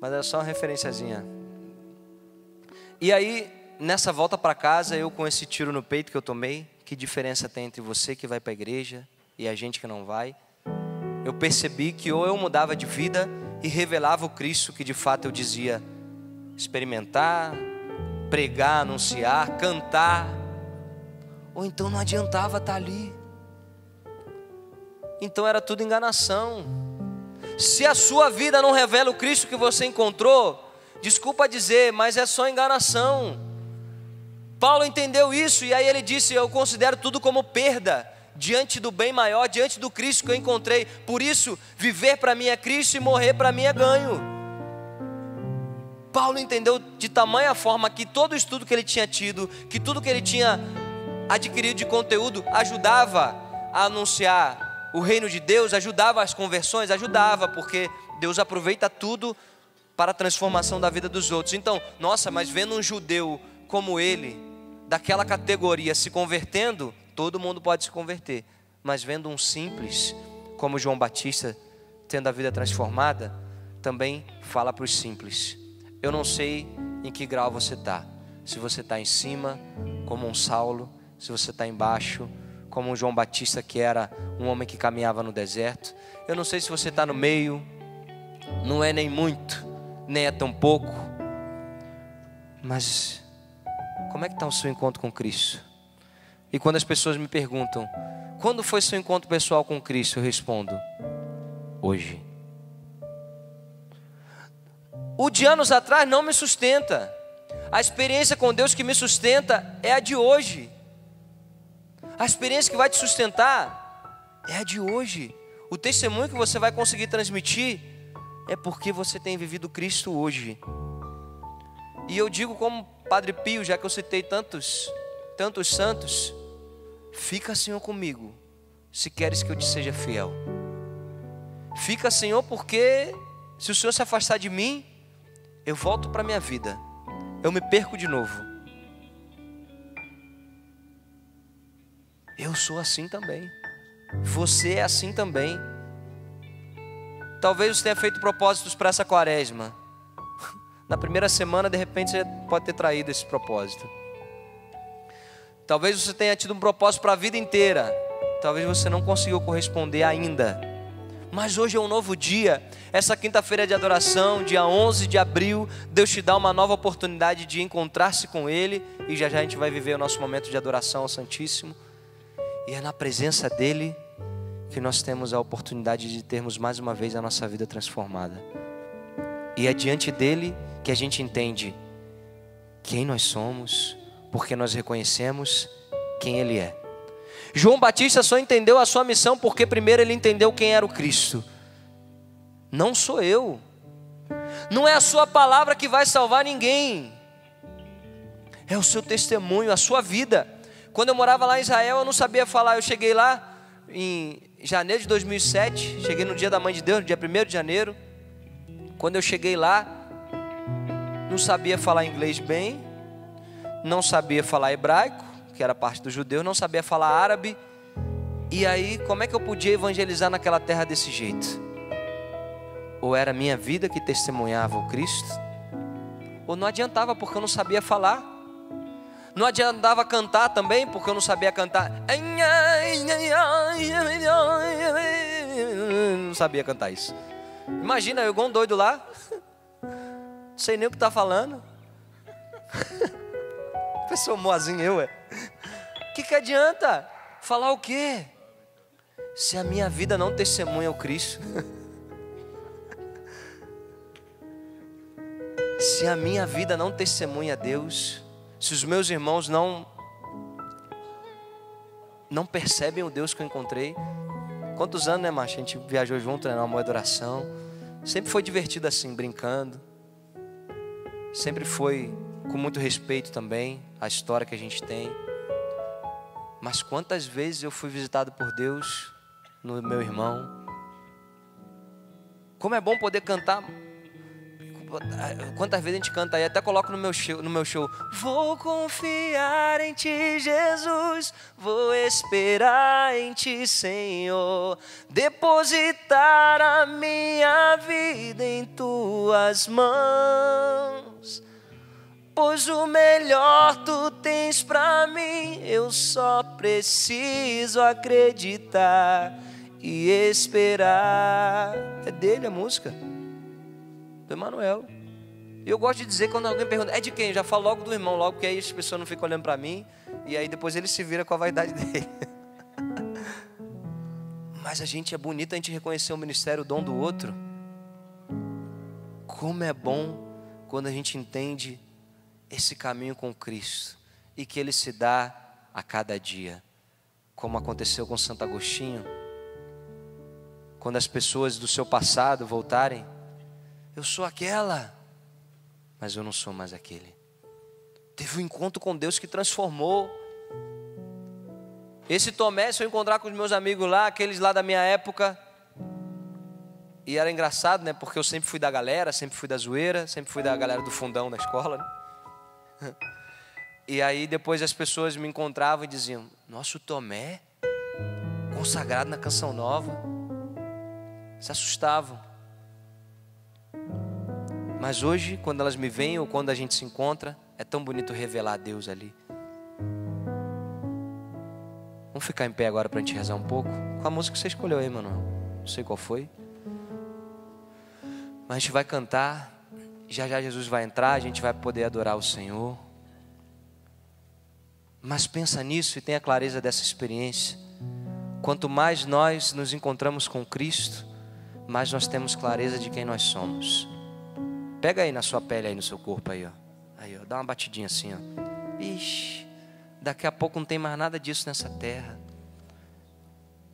Mas era só uma referenciazinha. E aí, nessa volta para casa, eu com esse tiro no peito que eu tomei, que diferença tem entre você que vai para a igreja e a gente que não vai? Eu percebi que ou eu mudava de vida, e revelava o Cristo que de fato eu dizia experimentar, pregar, anunciar, cantar. Ou então não adiantava estar ali. Então era tudo enganação. Se a sua vida não revela o Cristo que você encontrou, desculpa dizer, mas é só enganação. Paulo entendeu isso e aí ele disse: eu considero tudo como perda diante do bem maior, diante do Cristo que eu encontrei. Por isso, viver para mim é Cristo e morrer para mim é ganho. Paulo entendeu de tamanha forma que todo o estudo que ele tinha tido, que tudo que ele tinha adquirido de conteúdo ajudava a anunciar o reino de Deus, ajudava as conversões, ajudava, porque Deus aproveita tudo para a transformação da vida dos outros. Então, nossa, mas vendo um judeu como ele, daquela categoria, se convertendo, todo mundo pode se converter. Mas vendo um simples, como João Batista, tendo a vida transformada, também fala para os simples. Eu não sei em que grau você está. Se você está em cima, como um Saulo. Se você está embaixo, como um João Batista, que era um homem que caminhava no deserto. Eu não sei se você está no meio. Não é nem muito, nem é tão pouco. Mas como é que está o seu encontro com Cristo? E quando as pessoas me perguntam: quando foi seu encontro pessoal com Cristo? Eu respondo: hoje. O de anos atrás não me sustenta. A experiência com Deus que me sustenta é a de hoje. A experiência que vai te sustentar é a de hoje. O testemunho que você vai conseguir transmitir é porque você tem vivido Cristo hoje. E eu digo como Padre Pio, já que eu citei tantos santos: fica, Senhor, comigo, se queres que eu te seja fiel. Fica, Senhor, porque se o Senhor se afastar de mim, eu volto para a minha vida, eu me perco de novo. Eu sou assim também. Você é assim também. Talvez você tenha feito propósitos para essa quaresma. Na primeira semana, de repente, você pode ter traído esse propósito. Talvez você tenha tido um propósito para a vida inteira. Talvez você não conseguiu corresponder ainda. Mas hoje é um novo dia. Essa quinta-feira de adoração, dia 11 de abril, Deus te dá uma nova oportunidade de encontrar-se com Ele. E já já a gente vai viver o nosso momento de adoração ao Santíssimo. E é na presença dEle que nós temos a oportunidade de termos mais uma vez a nossa vida transformada. E é diante dEle que a gente entende quem nós somos, porque nós reconhecemos quem Ele é. João Batista só entendeu a sua missão porque primeiro ele entendeu quem era o Cristo. Não sou eu. Não é a sua palavra que vai salvar ninguém. É o seu testemunho, a sua vida. Quando eu morava lá em Israel, eu não sabia falar. Eu cheguei lá em janeiro de 2007. Cheguei no dia da Mãe de Deus, no dia 1º de janeiro. Quando eu cheguei lá, não sabia falar inglês bem. Não sabia falar hebraico, que era parte dos judeus. Não sabia falar árabe. E aí, como é que eu podia evangelizar naquela terra desse jeito? Ou era a minha vida que testemunhava o Cristo, ou não adiantava porque eu não sabia falar. Não adiantava cantar também, porque eu não sabia cantar. Não sabia cantar isso. Imagina, eu igual um doido lá. Não sei nem o que está falando. Pessoa moazinha eu, é. Que adianta? Falar o quê? Se a minha vida não testemunha o Cristo. Se a minha vida não testemunha a Deus, se os meus irmãos não percebem o Deus que eu encontrei. Quantos anos, né, macho? A gente viajou junto, né, na amor e adoração. Sempre foi divertido assim, brincando. Sempre foi com muito respeito também a história que a gente tem. Mas quantas vezes eu fui visitado por Deus no meu irmão. Como é bom poder cantar. Quantas vezes a gente canta aí, até coloco no meu show. Vou confiar em Ti, Jesus, vou esperar em Ti, Senhor, depositar a minha vida em Tuas mãos, pois o melhor Tu tens pra mim, eu só preciso acreditar e esperar. É dele a música. Do Emanuel. E eu gosto de dizer, quando alguém pergunta, é de quem? Eu já falo logo do irmão, logo, porque aí as pessoas não ficam olhando para mim, e aí depois ele se vira com a vaidade dele. Mas a gente é bonito a gente reconhecer o ministério, o dom do outro. Como é bom quando a gente entende esse caminho com Cristo e que Ele se dá a cada dia, como aconteceu com Santo Agostinho. Quando as pessoas do seu passado voltarem, eu sou aquela, mas eu não sou mais aquele. Teve um encontro com Deus que transformou. Esse Tomé, se eu encontrar com os meus amigos lá, aqueles lá da minha época, e era engraçado, né? Porque eu sempre fui da galera, sempre fui da zoeira, sempre fui da galera do fundão da escola, né? E aí depois as pessoas me encontravam e diziam, nossa, o Tomé, consagrado na Canção Nova. Se assustavam. Mas hoje, quando elas me veem ou quando a gente se encontra, é tão bonito revelar a Deus ali. Vamos ficar em pé agora para a gente rezar um pouco com a música que você escolheu aí, Manuel. Não sei qual foi. Mas a gente vai cantar. Já já Jesus vai entrar, a gente vai poder adorar o Senhor. Mas pensa nisso e tenha clareza dessa experiência. Quanto mais nós nos encontramos com Cristo, mais nós temos clareza de quem nós somos. Pega aí na sua pele, aí no seu corpo aí, ó. Aí, ó, dá uma batidinha assim, ó. Ixi, daqui a pouco não tem mais nada disso nessa terra.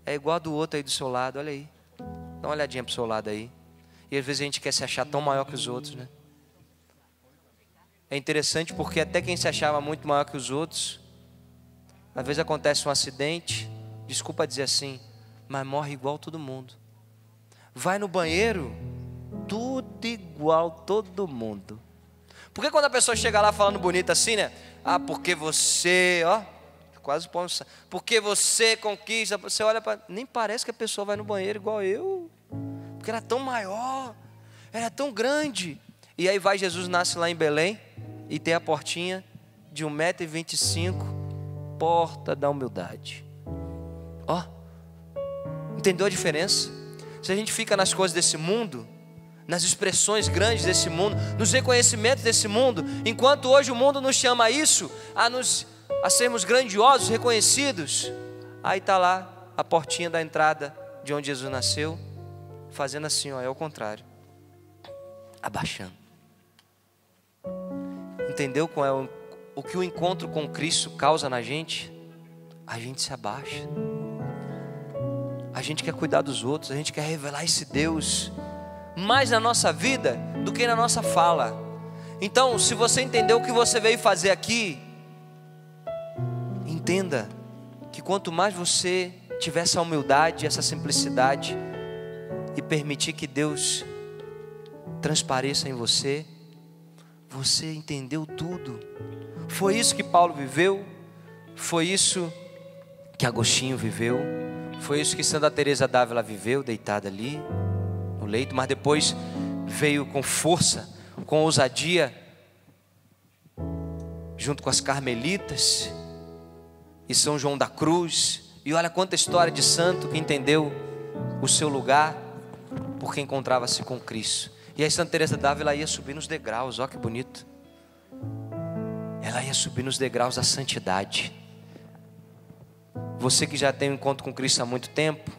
É igual a do outro aí do seu lado, olha aí. Dá uma olhadinha pro seu lado aí. E às vezes a gente quer se achar tão maior que os outros, né? É interessante porque até quem se achava muito maior que os outros, às vezes acontece um acidente, desculpa dizer assim, mas morre igual todo mundo. Vai no banheiro, tudo igual todo mundo. Porque quando a pessoa chega lá falando bonito assim, né? Ah, porque você, ó, quase ponto, porque você conquista, você olha para, nem parece que a pessoa vai no banheiro igual eu. Porque era tão maior, era tão grande. E aí vai Jesus, nasce lá em Belém e tem a portinha de 1,25 m, porta da humildade. Ó, entendeu a diferença? Se a gente fica nas coisas desse mundo, nas expressões grandes desse mundo, nos reconhecimentos desse mundo, enquanto hoje o mundo nos chama a isso, a sermos grandiosos, reconhecidos, aí está lá a portinha da entrada de onde Jesus nasceu, fazendo assim, ó, é o contrário, abaixando. Entendeu qual é o que o encontro com Cristo causa na gente? A gente se abaixa. A gente quer cuidar dos outros, a gente quer revelar esse Deus mais na nossa vida do que na nossa fala. Então, se você entendeu o que você veio fazer aqui, entenda que quanto mais você tiver essa humildade, essa simplicidade e permitir que Deus transpareça em você, você entendeu tudo. Foi isso que Paulo viveu, foi isso que Agostinho viveu, foi isso que Santa Teresa d'Ávila viveu, deitada ali no leito, mas depois veio com força, com ousadia, junto com as carmelitas e São João da Cruz. E olha quanta história de santo que entendeu o seu lugar porque encontrava-se com Cristo. E aí Santa Teresa d'Ávila ia subir nos degraus, olha que bonito. Ela ia subir nos degraus da santidade. Você que já tem um encontro com Cristo há muito tempo,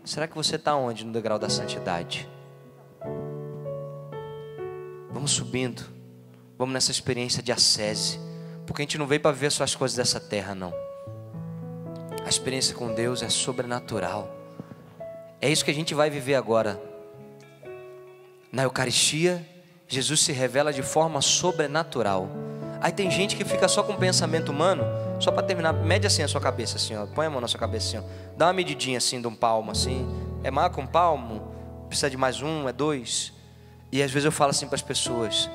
será que você está onde no degrau da santidade? Vamos subindo, vamos nessa experiência de ascese, porque a gente não veio para viver só as coisas dessa terra, não. A experiência com Deus é sobrenatural. É isso que a gente vai viver agora. Na Eucaristia, Jesus se revela de forma sobrenatural. Aí tem gente que fica só com pensamento humano. Só para terminar, mede assim a sua cabeça assim, ó. Põe a mão na sua cabeça assim, ó. Dá uma medidinha assim de um palmo assim. É maior que um palmo? Precisa de mais um, é 2. E às vezes eu falo assim para as pessoas: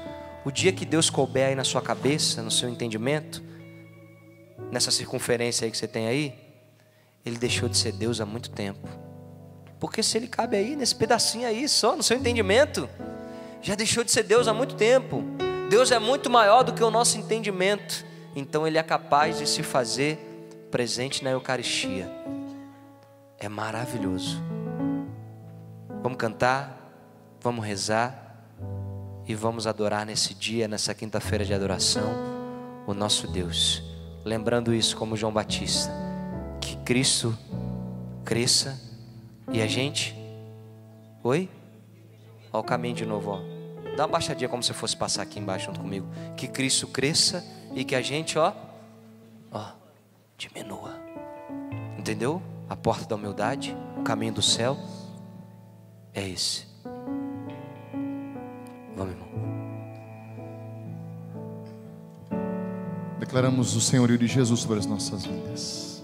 o dia que Deus couber aí na sua cabeça, no seu entendimento, nessa circunferência aí que você tem aí, Ele deixou de ser Deus há muito tempo. Porque se Ele cabe aí, nesse pedacinho aí só, no seu entendimento, já deixou de ser Deus há muito tempo. Deus é muito maior do que o nosso entendimento. Então Ele é capaz de se fazer presente na Eucaristia. É maravilhoso. Vamos cantar vamos rezar e vamos adorar nesse dia, nessa quinta-feira de adoração, o nosso Deus. Lembrando isso como João Batista, que Cristo cresça e a gente... Oi? Olha o caminho de novo, ó. Dá uma baixadinha como se fosse passar aqui embaixo junto comigo. Que Cristo cresça e que a gente, ó, diminua. Entendeu? A porta da humildade, o caminho do céu é esse. Vamos, irmão.
Declaramos o senhorio de Jesus sobre as nossas vidas.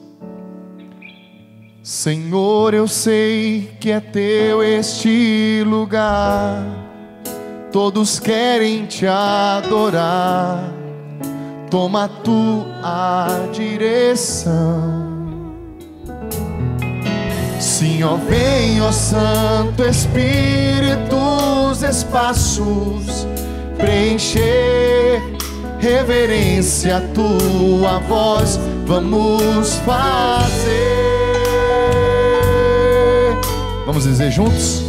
Senhor, eu sei que é teu este lugar. Todos querem te adorar. Toma tua direção. Sim, ó, vem, ó Santo Espírito, os espaços preencher. Reverência à tua voz vamos fazer. Vamos dizer juntos?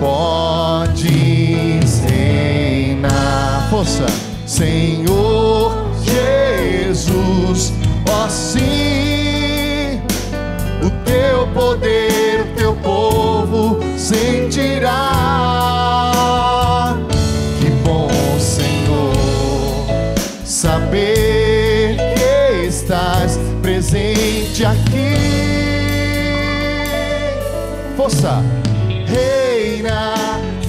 Podes reinar. Força. Senhor Jesus, ó sim, o teu poder, o teu povo sentirá. Que bom, Senhor, saber que estás presente aqui. Força. Reina,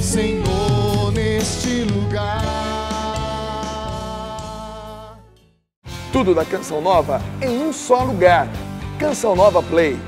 Senhor, neste lugar.
Tudo da Canção Nova em um só lugar. Canção Nova Play.